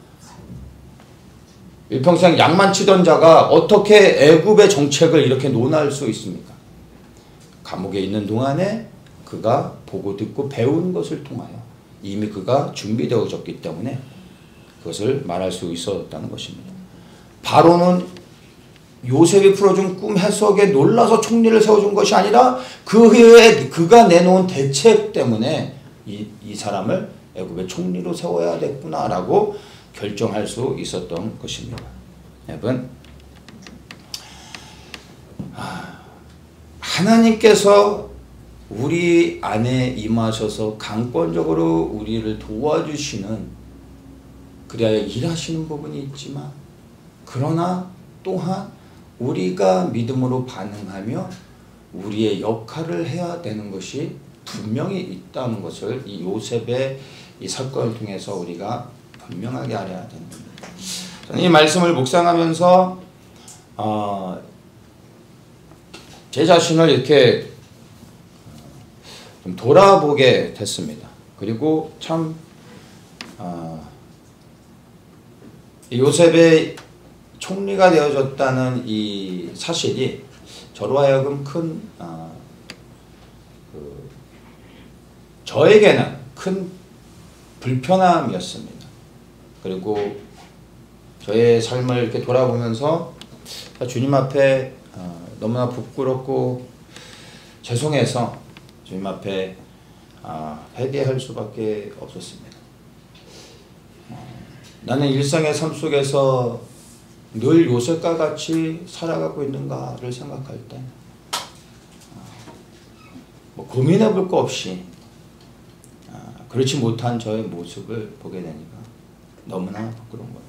일평생 양만 치던 자가 어떻게 애굽의 정책을 이렇게 논할 수 있습니까? 감옥에 있는 동안에 그가 보고 듣고 배운 것을 통하여 이미 그가 준비되어졌기 때문에 그것을 말할 수 있었다는 것입니다. 바로는 요셉이 풀어준 꿈 해석에 놀라서 총리를 세워준 것이 아니라 그 후에 그가 내놓은 대책 때문에 이 사람을 애굽의 총리로 세워야 됐구나라고 결정할 수 있었던 것입니다. 여러분, 하나님께서 우리 안에 임하셔서 강권적으로 우리를 도와주시는 그래야 일하시는 부분이 있지만 그러나 또한 우리가 믿음으로 반응하며 우리의 역할을 해야 되는 것이 분명히 있다는 것을 이 요셉의 이 사건을 통해서 우리가 분명하게 알아야 되는 겁니다. 저는 이 말씀을 묵상하면서 제 자신을 이렇게 좀 돌아보게 됐습니다. 그리고 참 요셉의 총리가 되어졌다는 이 사실이 저로 하여금 저에게는 큰 불편함이었습니다. 그리고 저의 삶을 이렇게 돌아보면서 주님 앞에 너무나 부끄럽고 죄송해서 주님 앞에 회개할 수밖에 없었습니다. 나는 일상의 삶 속에서 늘 요셉과 같이 살아가고 있는가를 생각할 때 뭐 고민해 볼 거 없이 그렇지 못한 저의 모습을 보게 되니까 너무나 부끄러운 거예요.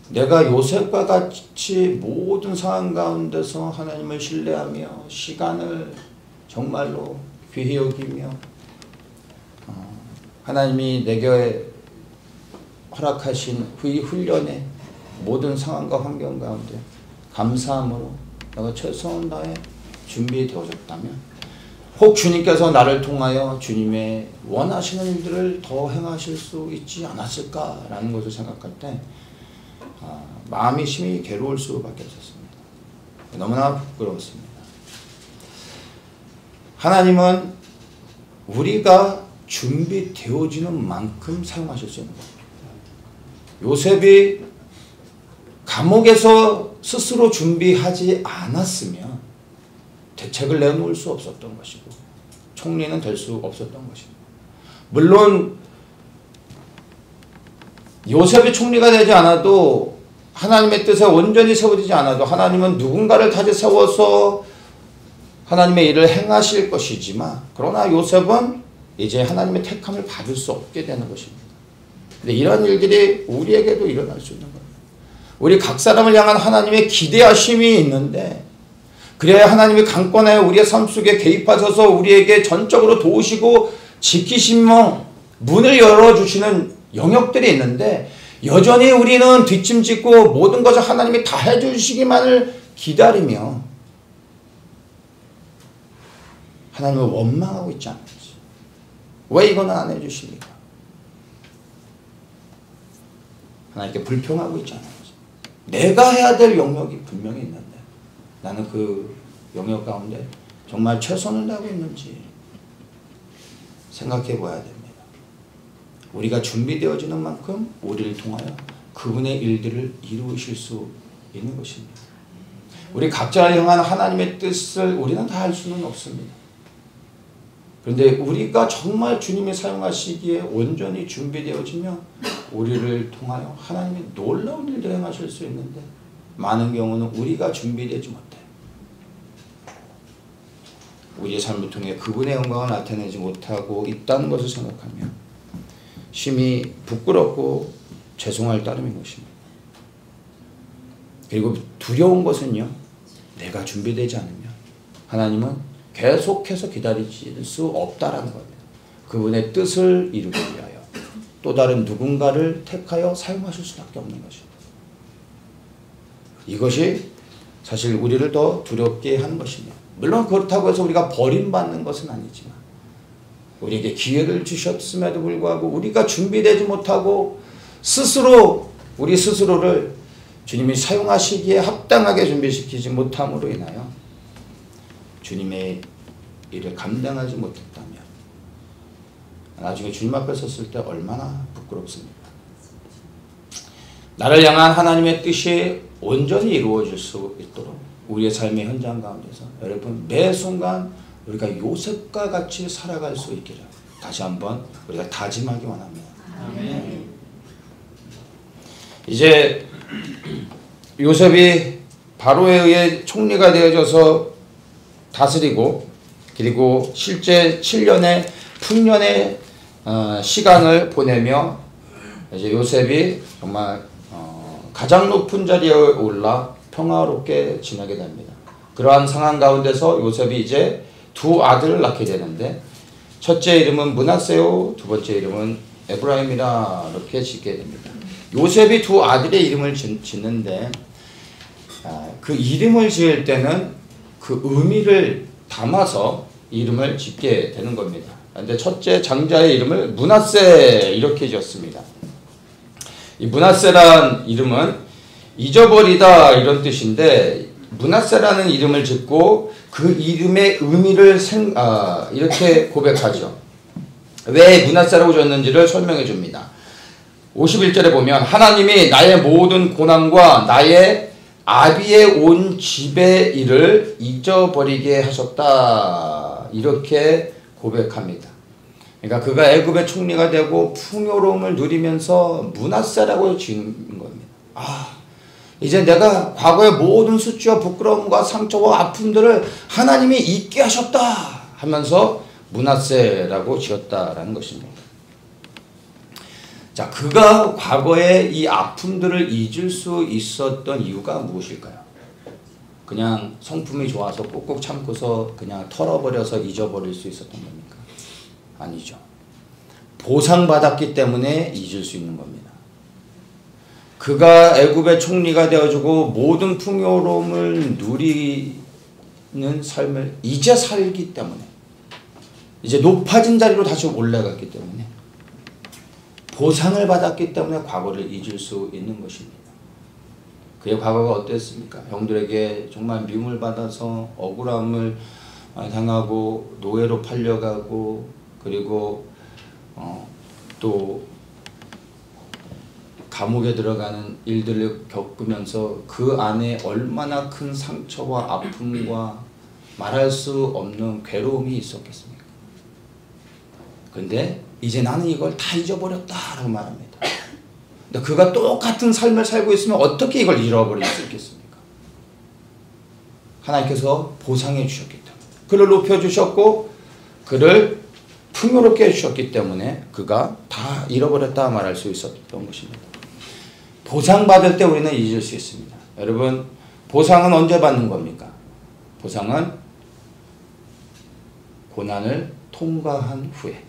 내가 요셉과 같이 모든 상황 가운데서 하나님을 신뢰하며 시간을 정말로 귀히 여기며 하나님이 내게 허락하신 이 훈련에 모든 상황과 환경 가운데 감사함으로 내가 최선을 다해 준비되어졌다면 혹 주님께서 나를 통하여 주님의 원하시는 일들을 더 행하실 수 있지 않았을까라는 것을 생각할 때 마음이 심히 괴로울 수밖에 없었습니다. 너무나 부끄러웠습니다. 하나님은 우리가 준비되어지는 만큼 사용하실 수 있는 겁니다. 요셉이 감옥에서 스스로 준비하지 않았으면 대책을 내놓을 수 없었던 것이고 총리는 될 수 없었던 것입니다. 물론 요셉이 총리가 되지 않아도 하나님의 뜻에 온전히 세워지지 않아도 하나님은 누군가를 다시 세워서 하나님의 일을 행하실 것이지만 그러나 요셉은 이제 하나님의 택함을 받을 수 없게 되는 것입니다. 근데 이런 일들이 우리에게도 일어날 수 있는 거예요. 우리 각 사람을 향한 하나님의 기대하심이 있는데 그래야 하나님이 강권하여 우리의 삶 속에 개입하셔서 우리에게 전적으로 도우시고 지키시며 문을 열어주시는 영역들이 있는데 여전히 우리는 뒷짐짓고 모든 것을 하나님이 다 해주시기만을 기다리며 하나님을 원망하고 있지 않는지. 왜 이거는 안 해주십니까? 하나님께 불평하고 있지 않는지. 내가 해야 될 영역이 분명히 있는데 나는 그 영역 가운데 정말 최선을 다하고 있는지 생각해 봐야 됩니다. 우리가 준비되어지는 만큼 우리를 통하여 그분의 일들을 이루실 수 있는 것입니다. 우리 각자를 향한 하나님의 뜻을 우리는 다 할 수는 없습니다. 그런데 우리가 정말 주님이 사용하시기에 온전히 준비되어지면 우리를 통하여 하나님이 놀라운 일들을 행하실 수 있는데 많은 경우는 우리가 준비되지 못해요. 우리의 삶을 통해 그분의 영광을 나타내지 못하고 있다는 것을 생각하며 심히 부끄럽고 죄송할 따름인 것입니다. 그리고 두려운 것은요, 내가 준비되지 않으면 하나님은 계속해서 기다리실 수 없다라는 겁니다. 그분의 뜻을 이루기 위하여 또 다른 누군가를 택하여 사용하실 수밖에 없는 것입니다. 이것이 사실 우리를 더 두렵게 하는 것입니다. 물론 그렇다고 해서 우리가 버림받는 것은 아니지만 우리에게 기회를 주셨음에도 불구하고 우리가 준비되지 못하고 스스로 우리 스스로를 주님이 사용하시기에 합당하게 준비시키지 못함으로 인하여 주님의 일을 감당하지 못했다면 나중에 주님 앞에 섰을 때 얼마나 부끄럽습니까? 나를 향한 하나님의 뜻이 온전히 이루어질 수 있도록 우리의 삶의 현장 가운데서 여러분 매 순간 우리가 요셉과 같이 살아갈 수 있기를 다시 한번 우리가 다짐하기 원합니다. 아멘. 이제 요셉이 바로에 의해 총리가 되어져서 다스리고 그리고 실제 7년의 풍년의 시간을 보내며 이제 요셉이 정말 가장 높은 자리에 올라 평화롭게 지내게 됩니다. 그러한 상황 가운데서 요셉이 이제 두 아들을 낳게 되는데 첫째 이름은 므낫세요, 두 번째 이름은 에브라임이라 이렇게 짓게 됩니다. 요셉이 두 아들의 이름을 짓는데 그 이름을 지을 때는 그 의미를 담아서 이름을 짓게 되는 겁니다. 근데 첫째 장자의 이름을 므낫세 이렇게 지었습니다. 이 므낫세란 이름은 잊어버리다 이런 뜻인데 므낫세라는 이름을 짓고 그 이름의 의미를 이렇게 고백하죠. 왜 므낫세라고 지었는지를 설명해 줍니다. 51절에 보면 하나님이 나의 모든 고난과 나의 아비의 온 집의 일을 잊어버리게 하셨다 이렇게 고백합니다. 그러니까 그가 애굽의 총리가 되고 풍요로움을 누리면서 므낫세라고 지은 겁니다. 이제 내가 과거의 모든 수치와 부끄러움과 상처와 아픔들을 하나님이 잊게 하셨다 하면서 므낫세라고 지었다라는 것입니다. 자, 그가 과거에 이 아픔들을 잊을 수 있었던 이유가 무엇일까요? 그냥 성품이 좋아서 꾹꾹 참고서 그냥 털어버려서 잊어버릴 수 있었던 겁니까? 아니죠. 보상받았기 때문에 잊을 수 있는 겁니다. 그가 애굽의 총리가 되어주고 모든 풍요로움을 누리는 삶을 이제 살기 때문에, 이제 높아진 자리로 다시 올라갔기 때문에, 보상을 받았기 때문에 과거를 잊을 수 있는 것입니다. 그의 과거가 어땠습니까? 형들에게 정말 미움을 받아서 억울함을 당하고 노예로 팔려가고, 그리고 또 감옥에 들어가는 일들을 겪으면서 그 안에 얼마나 큰 상처와 아픔과 말할 수 없는 괴로움이 있었겠습니까? 그런데 이제 나는 이걸 다 잊어버렸다라고 말합니다. 근데 그가 똑같은 삶을 살고 있으면 어떻게 이걸 잃어버릴 수 있겠습니까? 하나님께서 보상해 주셨기 때문에, 그를 높여주셨고 그를 풍요롭게 해주셨기 때문에 그가 다 잃어버렸다 말할 수 있었던 것입니다. 보상받을 때 우리는 잊을 수 있습니다. 여러분, 보상은 언제 받는 겁니까? 보상은 고난을 통과한 후에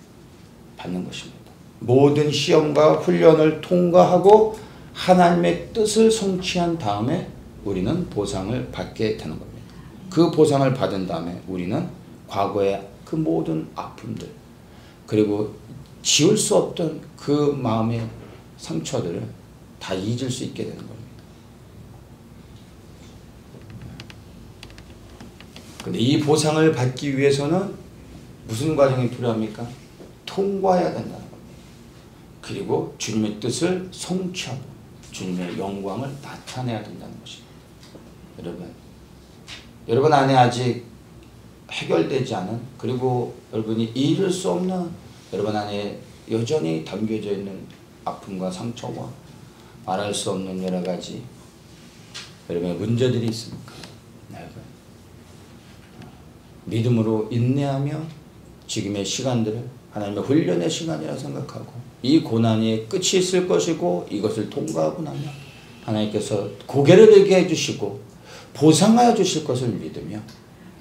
받는 것입니다. 모든 시험과 훈련을 통과하고 하나님의 뜻을 성취한 다음에 우리는 보상을 받게 되는 겁니다. 그 보상을 받은 다음에 우리는 과거의 그 모든 아픔들, 그리고 지울 수 없던 그 마음의 상처들을 다 잊을 수 있게 되는 겁니다. 근데 이 보상을 받기 위해서는 무슨 과정이 필요합니까? 통과해야 된다는 겁니다. 그리고 주님의 뜻을 성취하고 주님의 영광을 나타내야 된다는 것입니다. 여러분 안에 아직 해결되지 않은, 그리고 여러분이 잃을 수 없는, 여러분 안에 여전히 담겨져 있는 아픔과 상처와 말할 수 없는 여러 가지 여러분의 문제들이 있습니까? 믿음으로 인내하며 지금의 시간들을 하나님의 훈련의 시간이라 생각하고, 이 고난이 끝이 있을 것이고 이것을 통과하고 나면 하나님께서 고개를 들게 해주시고 보상하여 주실 것을 믿으며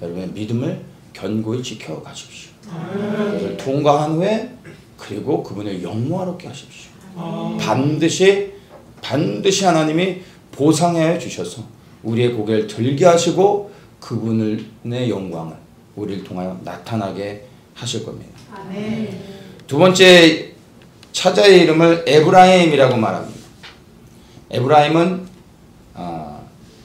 여러분의 믿음을 견고히 지켜가십시오. 그것을 통과한 후에 그리고 그분을 영광스럽게 하십시오. 반드시 하나님이 보상해 주셔서 우리의 고개를 들게 하시고 그분의 영광을 우리를 통하여 나타나게 하실 겁니다. 아멘. 두 번째 차자의 이름을 에브라임이라고 말합니다. 에브라임은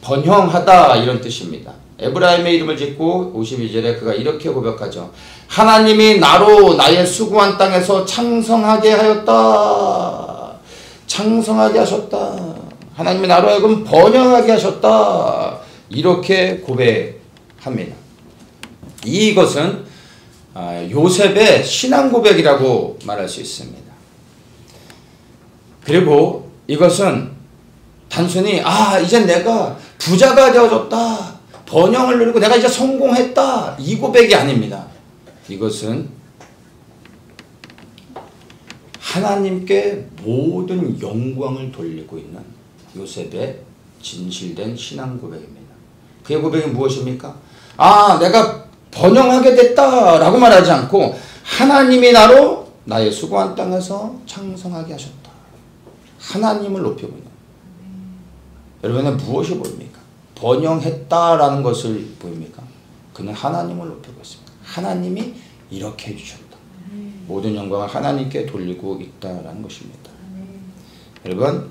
번영하다 이런 뜻입니다. 에브라임의 이름을 짓고 52절에 그가 이렇게 고백하죠. 하나님이 나로 나의 수고한 땅에서 창성하게 하였다. 창성하게 하셨다. 하나님이 나로 하여금 번영하게 하셨다. 이렇게 고백합니다. 이것은 요셉의 신앙 고백이라고 말할 수 있습니다. 그리고 이것은 단순히 이제 내가 부자가 되어졌다, 번영을 누리고 내가 이제 성공했다, 이 고백이 아닙니다. 이것은 하나님께 모든 영광을 돌리고 있는 요셉의 진실된 신앙 고백입니다. 그의 고백이 무엇입니까? 내가 번영하게 됐다라고 말하지 않고 하나님이 나로 나의 수고한 땅에서 창성하게 하셨다. 하나님을 높이고 있는. 여러분은 무엇이 보입니까? 번영했다라는 것을 보입니까? 그는 하나님을 높이고 있습니다. 하나님이 이렇게 해주셨다. 모든 영광을 하나님께 돌리고 있다라는 것입니다. 여러분,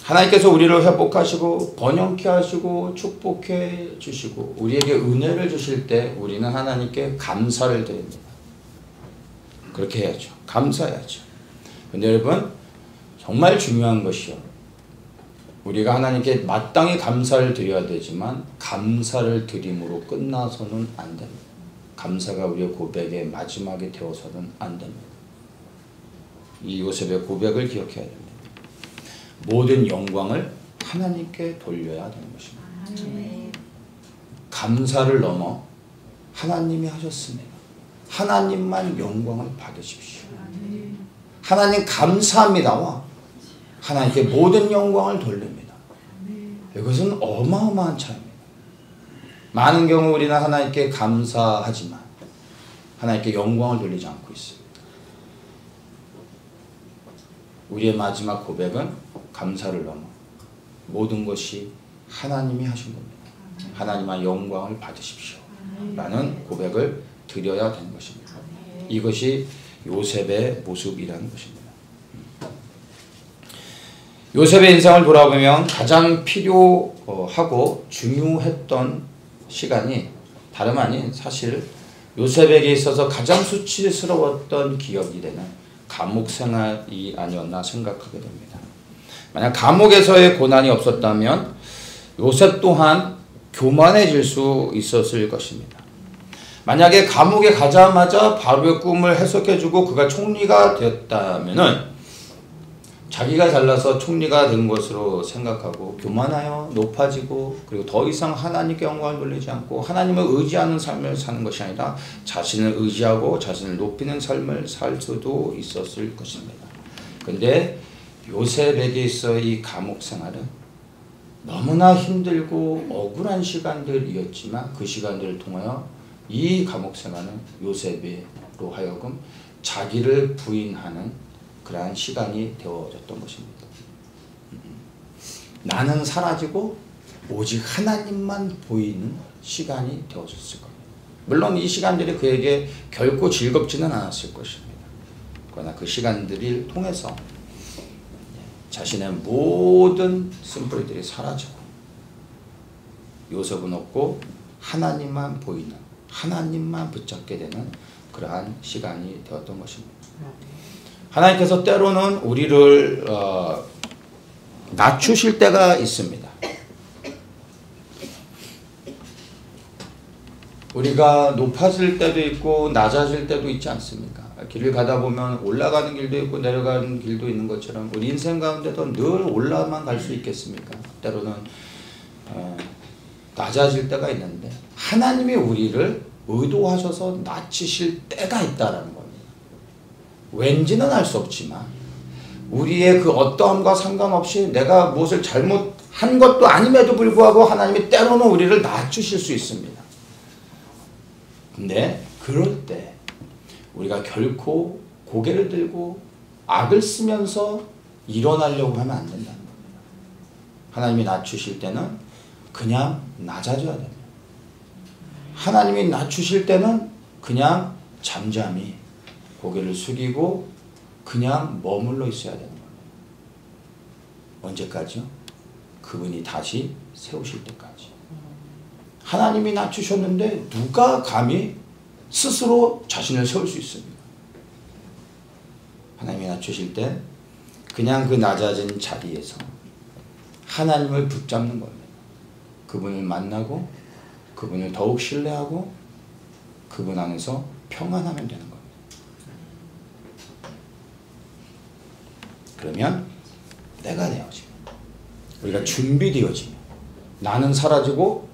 하나님께서 우리를 회복하시고 번영케 하시고 축복해 주시고 우리에게 은혜를 주실 때 우리는 하나님께 감사를 드립니다. 그렇게 해야죠. 감사해야죠. 근데 여러분, 정말 중요한 것이요, 우리가 하나님께 마땅히 감사를 드려야 되지만 감사를 드림으로 끝나서는 안 됩니다. 감사가 우리의 고백의 마지막이 되어서는 안 됩니다. 이 요셉의 고백을 기억해야 됩니다. 모든 영광을 하나님께 돌려야 되는 것입니다. 감사를 넘어 하나님이 하셨습니다. 하나님만 영광을 받으십시오. 하나님 감사합니다와 하나님께 모든 영광을 돌립니다. 이것은 어마어마한 차이입니다. 많은 경우 우리는 하나님께 감사하지만 하나님께 영광을 돌리지 않고 있습니다. 우리의 마지막 고백은 감사를 넘어 모든 것이 하나님이 하신 겁니다. 하나님만 영광을 받으십시오 라는 고백을 드려야 되는 것입니다. 이것이 요셉의 모습이라는 것입니다. 요셉의 인생을 돌아보면 가장 필요하고 중요했던 시간이 다름 아닌 사실 요셉에게 있어서 가장 수치스러웠던 기억이 되는 감옥 생활이 아니었나 생각하게 됩니다. 만약 감옥에서의 고난이 없었다면 요셉 또한 교만해질 수 있었을 것입니다. 만약에 감옥에 가자마자 바로의 꿈을 해석해주고 그가 총리가 되었다면은 자기가 잘나서 총리가 된 것으로 생각하고 교만하여 높아지고 그리고 더 이상 하나님께 영광을 돌리지 않고 하나님을 의지하는 삶을 사는 것이 아니라 자신을 의지하고 자신을 높이는 삶을 살 수도 있었을 것입니다. 그런데 요셉에게 있어 이 감옥 생활은 너무나 힘들고 억울한 시간들이었지만 그 시간들을 통하여 이 감옥 생활은 요셉으로 하여금 자기를 부인하는 그러한 시간이 되어졌던 것입니다. 나는 사라지고 오직 하나님만 보이는 시간이 되어졌을 겁니다. 물론 이 시간들이 그에게 결코 즐겁지는 않았을 것입니다. 그러나 그 시간들을 통해서 자신의 모든 쓴뿌리들이 사라지고 요셉은 없고 하나님만 보이는 하나님만 붙잡게 되는 그러한 시간이 되었던 것입니다. 하나님께서 때로는 우리를 낮추실 때가 있습니다. 우리가 높아질 때도 있고 낮아질 때도 있지 않습니까? 길을 가다 보면 올라가는 길도 있고 내려가는 길도 있는 것처럼 우리 인생 가운데도 늘 올라만 갈 수 있겠습니까? 때로는 낮아질 때가 있는데 하나님이 우리를 의도하셔서 낮추실 때가 있다라는 겁니다. 왠지는 알 수 없지만 우리의 그 어떠함과 상관없이 내가 무엇을 잘못한 것도 아님에도 불구하고 하나님이 때로는 우리를 낮추실 수 있습니다. 근데 그럴 때 우리가 결코 고개를 들고 악을 쓰면서 일어나려고 하면 안 된다는 겁니다. 하나님이 낮추실 때는 그냥 낮아져야 됩니다. 하나님이 낮추실 때는 그냥 잠잠히 고개를 숙이고 그냥 머물러 있어야 되는 겁니다. 언제까지요? 그분이 다시 세우실 때까지. 하나님이 낮추셨는데 누가 감히 스스로 자신을 세울 수 있습니까? 하나님이 낮추실 때 그냥 그 낮아진 자리에서 하나님을 붙잡는 겁니다. 그분을 만나고 그분을 더욱 신뢰하고 그분 안에서 평안하면 되는 겁니다. 그러면 내가 되어지면 우리가 준비되어지면 나는 사라지고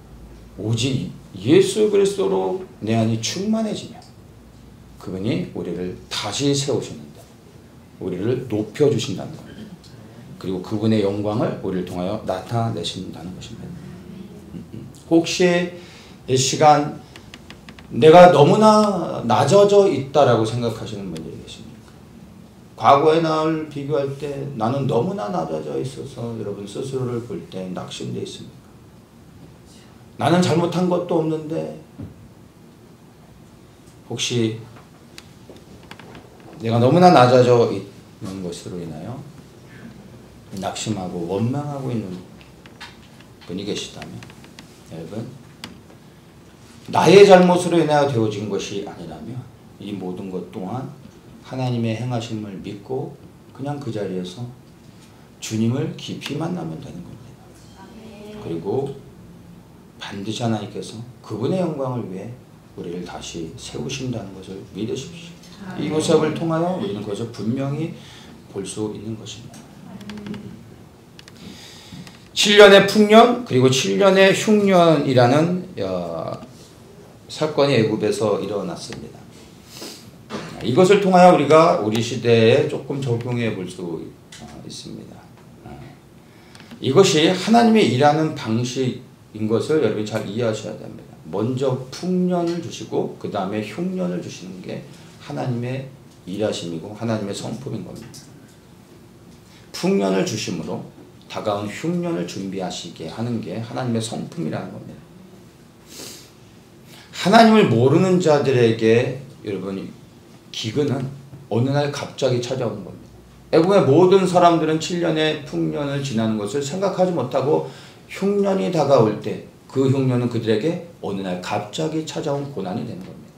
오직 예수 그리스도로 내 안이 충만해지면 그분이 우리를 다시 세우시는데 우리를 높여주신다는 겁니다. 그리고 그분의 영광을 우리를 통하여 나타내신다는 것입니다. 혹시 이 시간 내가 너무나 낮아져 있다라고 생각하시는 분들이 계십니까? 과거의 나를 비교할 때 나는 너무나 낮아져 있어서 여러분 스스로를 볼 때 낙심되어 있습니까? 나는 잘못한 것도 없는데 혹시 내가 너무나 낮아져 있는 것으로 인하여 낙심하고 원망하고 있는 분이 계시다면 여러분 나의 잘못으로 인하여 되어진 것이 아니라면 이 모든 것 또한 하나님의 행하심을 믿고 그냥 그 자리에서 주님을 깊이 만나면 되는 겁니다. 그리고 반드시 하나님께서 그분의 영광을 위해 우리를 다시 세우신다는 것을 믿으십시오. 이 요셉을 통하여 우리는 그것을 분명히 볼 수 있는 것입니다. 7년의 풍년 그리고 7년의 흉년이라는 사건이 애굽에서 일어났습니다. 이것을 통하여 우리가 우리 시대에 조금 적용해 볼 수 있습니다. 이것이 하나님의 일하는 방식인 것을 여러분이 잘 이해하셔야 됩니다. 먼저 풍년을 주시고 그 다음에 흉년을 주시는 게 하나님의 일하심이고 하나님의 성품인 겁니다. 풍년을 주심으로 다가온 흉년을 준비하시게 하는 게 하나님의 성품이라는 겁니다. 하나님을 모르는 자들에게 여러분 기근은 어느 날 갑자기 찾아오는 겁니다. 애굽의 모든 사람들은 7년의 풍년을 지나는 것을 생각하지 못하고 흉년이 다가올 때 그 흉년은 그들에게 어느 날 갑자기 찾아온 고난이 되는 겁니다.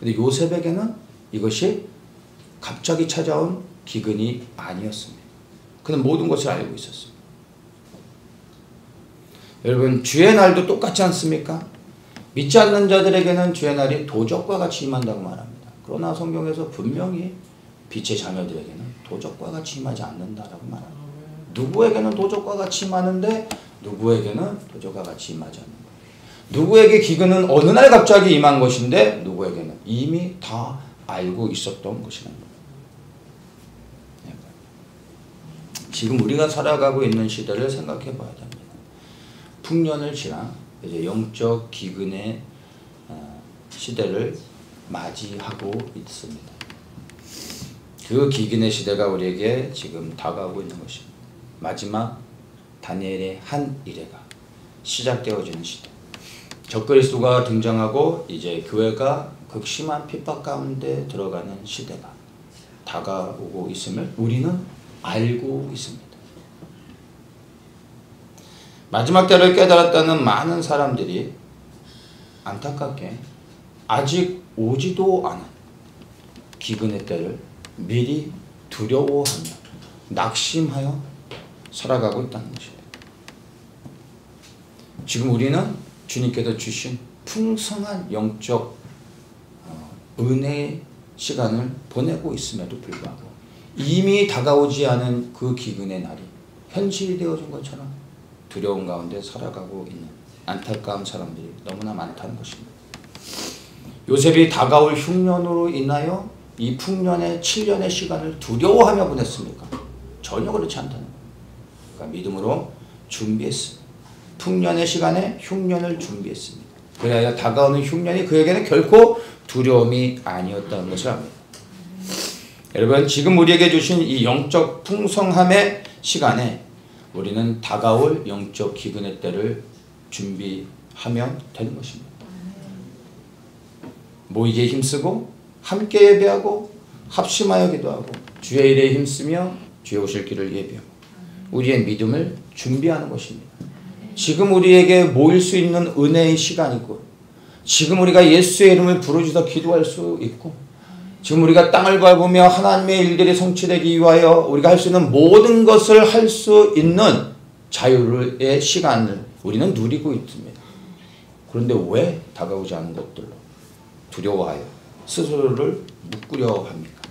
근데 요셉에게는 이것이 갑자기 찾아온 기근이 아니었습니다. 그는 모든 것을 알고 있었습니다. 여러분 주의 날도 똑같지 않습니까? 믿지 않는 자들에게는 주의 날이 도적과 같이 임한다고 말합니다. 그러나 성경에서 분명히 빛의 자녀들에게는 도적과 같이 임하지 않는다라고 말합니다. 누구에게는 도적과 같이 임하는데 누구에게는 도적과 같이 임하지 않는 거예요. 누구에게 기근은 어느 날 갑자기 임한 것인데 누구에게는 이미 다 알고 있었던 것이라는 거예요. 지금 우리가 살아가고 있는 시대를 생각해 봐야 됩니다. 풍년을 지나 이제 영적 기근의 시대를 맞이하고 있습니다. 그 기근의 시대가 우리에게 지금 다가오고 있는 것입니다. 마지막 다니엘의 한 일회가 시작되어지는 시대. 적그리스도가 등장하고 이제 교회가 극심한 핍박 가운데 들어가는 시대가 다가오고 있음을 우리는 알고 있습니다. 마지막 때를 깨달았다는 많은 사람들이 안타깝게 아직 오지도 않은 기근의 때를 미리 두려워하며 낙심하여 살아가고 있다는 것입니다. 지금 우리는 주님께서 주신 풍성한 영적 은혜의 시간을 보내고 있음에도 불구하고 이미 다가오지 않은 그 기근의 날이 현실이 되어진 것처럼 두려움 가운데 살아가고 있는 안타까운 사람들이 너무나 많다는 것입니다. 요셉이 다가올 흉년으로 인하여 이 풍년의 7년의 시간을 두려워하며 보냈습니까? 전혀 그렇지 않다는 거예요. 그러니까 믿음으로 준비했습니다. 풍년의 시간에 흉년을 준비했습니다. 그래야 다가오는 흉년이 그에게는 결코 두려움이 아니었다는 것을 압니다. 여러분 지금 우리에게 주신 이 영적 풍성함의 시간에 우리는 다가올 영적 기근의 때를 준비하면 되는 것입니다. 모이기에 힘쓰고 함께 예배하고 합심하여 기도하고 주의 일에 힘쓰며 주의 오실 길을 예배하고 우리의 믿음을 준비하는 것입니다. 지금 우리에게 모일 수 있는 은혜의 시간이고 지금 우리가 예수의 이름을 부르짖어 기도할 수 있고 지금 우리가 땅을 밟으며 하나님의 일들이 성취되기 위하여 우리가 할 수 있는 모든 것을 할 수 있는 자유의 시간을 우리는 누리고 있습니다. 그런데 왜 다가오지 않은 것들로 두려워하여 스스로를 묶으려 합니까?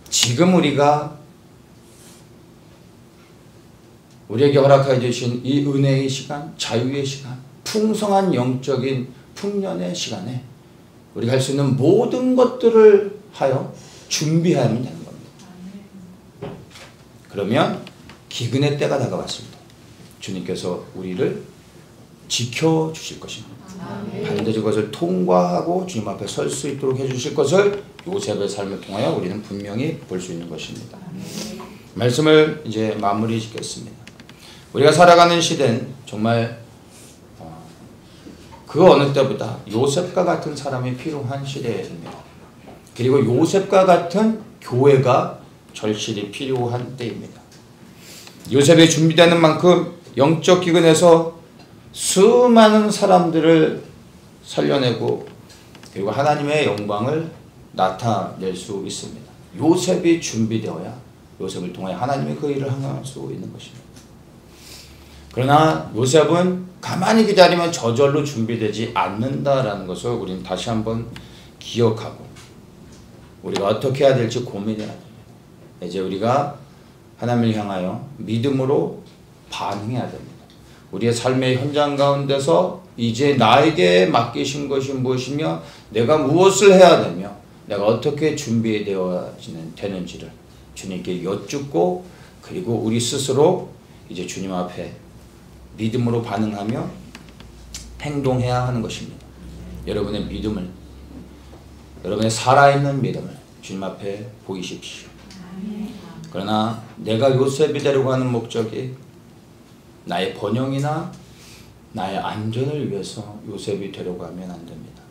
지금 우리에게 허락하여 주신 이 은혜의 시간, 자유의 시간, 풍성한 영적인 풍년의 시간에 우리가 할 수 있는 모든 것들을 하여 준비하면 되는 겁니다. 그러면 기근의 때가 다가왔습니다. 주님께서 우리를 지켜주실 것입니다. 반드시 그것을 통과하고 주님 앞에 설 수 있도록 해주실 것을 요셉의 삶을 통하여 우리는 분명히 볼 수 있는 것입니다. 말씀을 이제 마무리 짓겠습니다. 우리가 살아가는 시대는 정말 그 어느 때보다 요셉과 같은 사람이 필요한 시대입니다. 그리고 요셉과 같은 교회가 절실히 필요한 때입니다. 요셉이 준비되는 만큼 영적 기근에서 수많은 사람들을 살려내고 그리고 하나님의 영광을 나타낼 수 있습니다. 요셉이 준비되어야 요셉을 통하여 하나님의 그 일을 행할 수 있는 것입니다. 그러나 요셉은 가만히 기다리면 저절로 준비되지 않는다라는 것을 우리는 다시 한번 기억하고 우리가 어떻게 해야 될지 고민해야 됩니다. 이제 우리가 하나님을 향하여 믿음으로 반응해야 됩니다. 우리의 삶의 현장 가운데서 이제 나에게 맡기신 것이 무엇이며 내가 무엇을 해야 되며 내가 어떻게 준비되어야 되는지를 주님께 여쭙고 그리고 우리 스스로 이제 주님 앞에 믿음으로 반응하며 행동해야 하는 것입니다. 여러분의 믿음을, 여러분의 살아있는 믿음을 주님 앞에 보이십시오. 그러나 내가 요셉이 되려고 하는 목적이 나의 번영이나 나의 안전을 위해서 요셉이 되려고 하면 안 됩니다.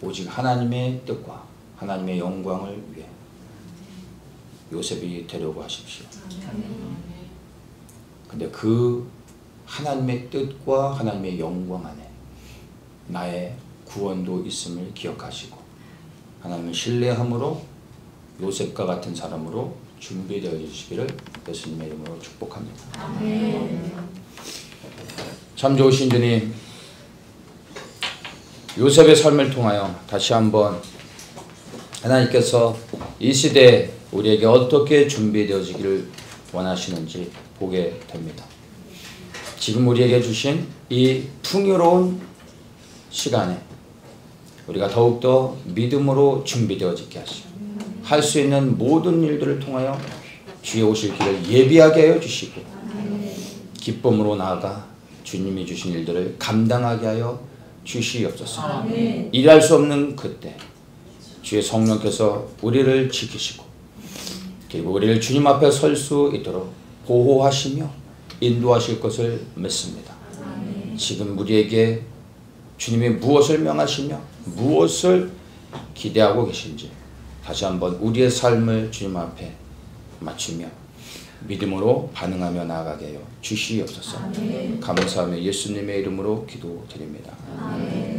오직 하나님의 뜻과 하나님의 영광을 위해 요셉이 되려고 하십시오. 근데 그 하나님의 뜻과 하나님의 영광 안에 나의 구원도 있음을 기억하시고 하나님을 신뢰함으로 요셉과 같은 사람으로 준비되어 주시기를 예수님의 이름으로 축복합니다. 아멘. 참 좋으신 주님, 요셉의 삶을 통하여 다시 한번 하나님께서 이 시대에 우리에게 어떻게 준비되어지기를 원하시는지 보게 됩니다. 지금 우리에게 주신 이 풍요로운 시간에 우리가 더욱더 믿음으로 준비되어지게 하시고 할 수 있는 모든 일들을 통하여 주의 오실 길을 예비하게 하여 주시고 기쁨으로 나아가 주님이 주신 일들을 감당하게 하여 주시옵소서. 일할 수 없는 그때 주의 성령께서 우리를 지키시고 그리고 우리를 주님 앞에 설 수 있도록 보호하시며 인도하실 것을 믿습니다. 지금 우리에게 주님이 무엇을 명하시며 무엇을 기대하고 계신지 다시 한번 우리의 삶을 주님 앞에 맞추며 믿음으로 반응하며 나아가게 하여 주시옵소서. 감사하며 예수님의 이름으로 기도드립니다. 아멘.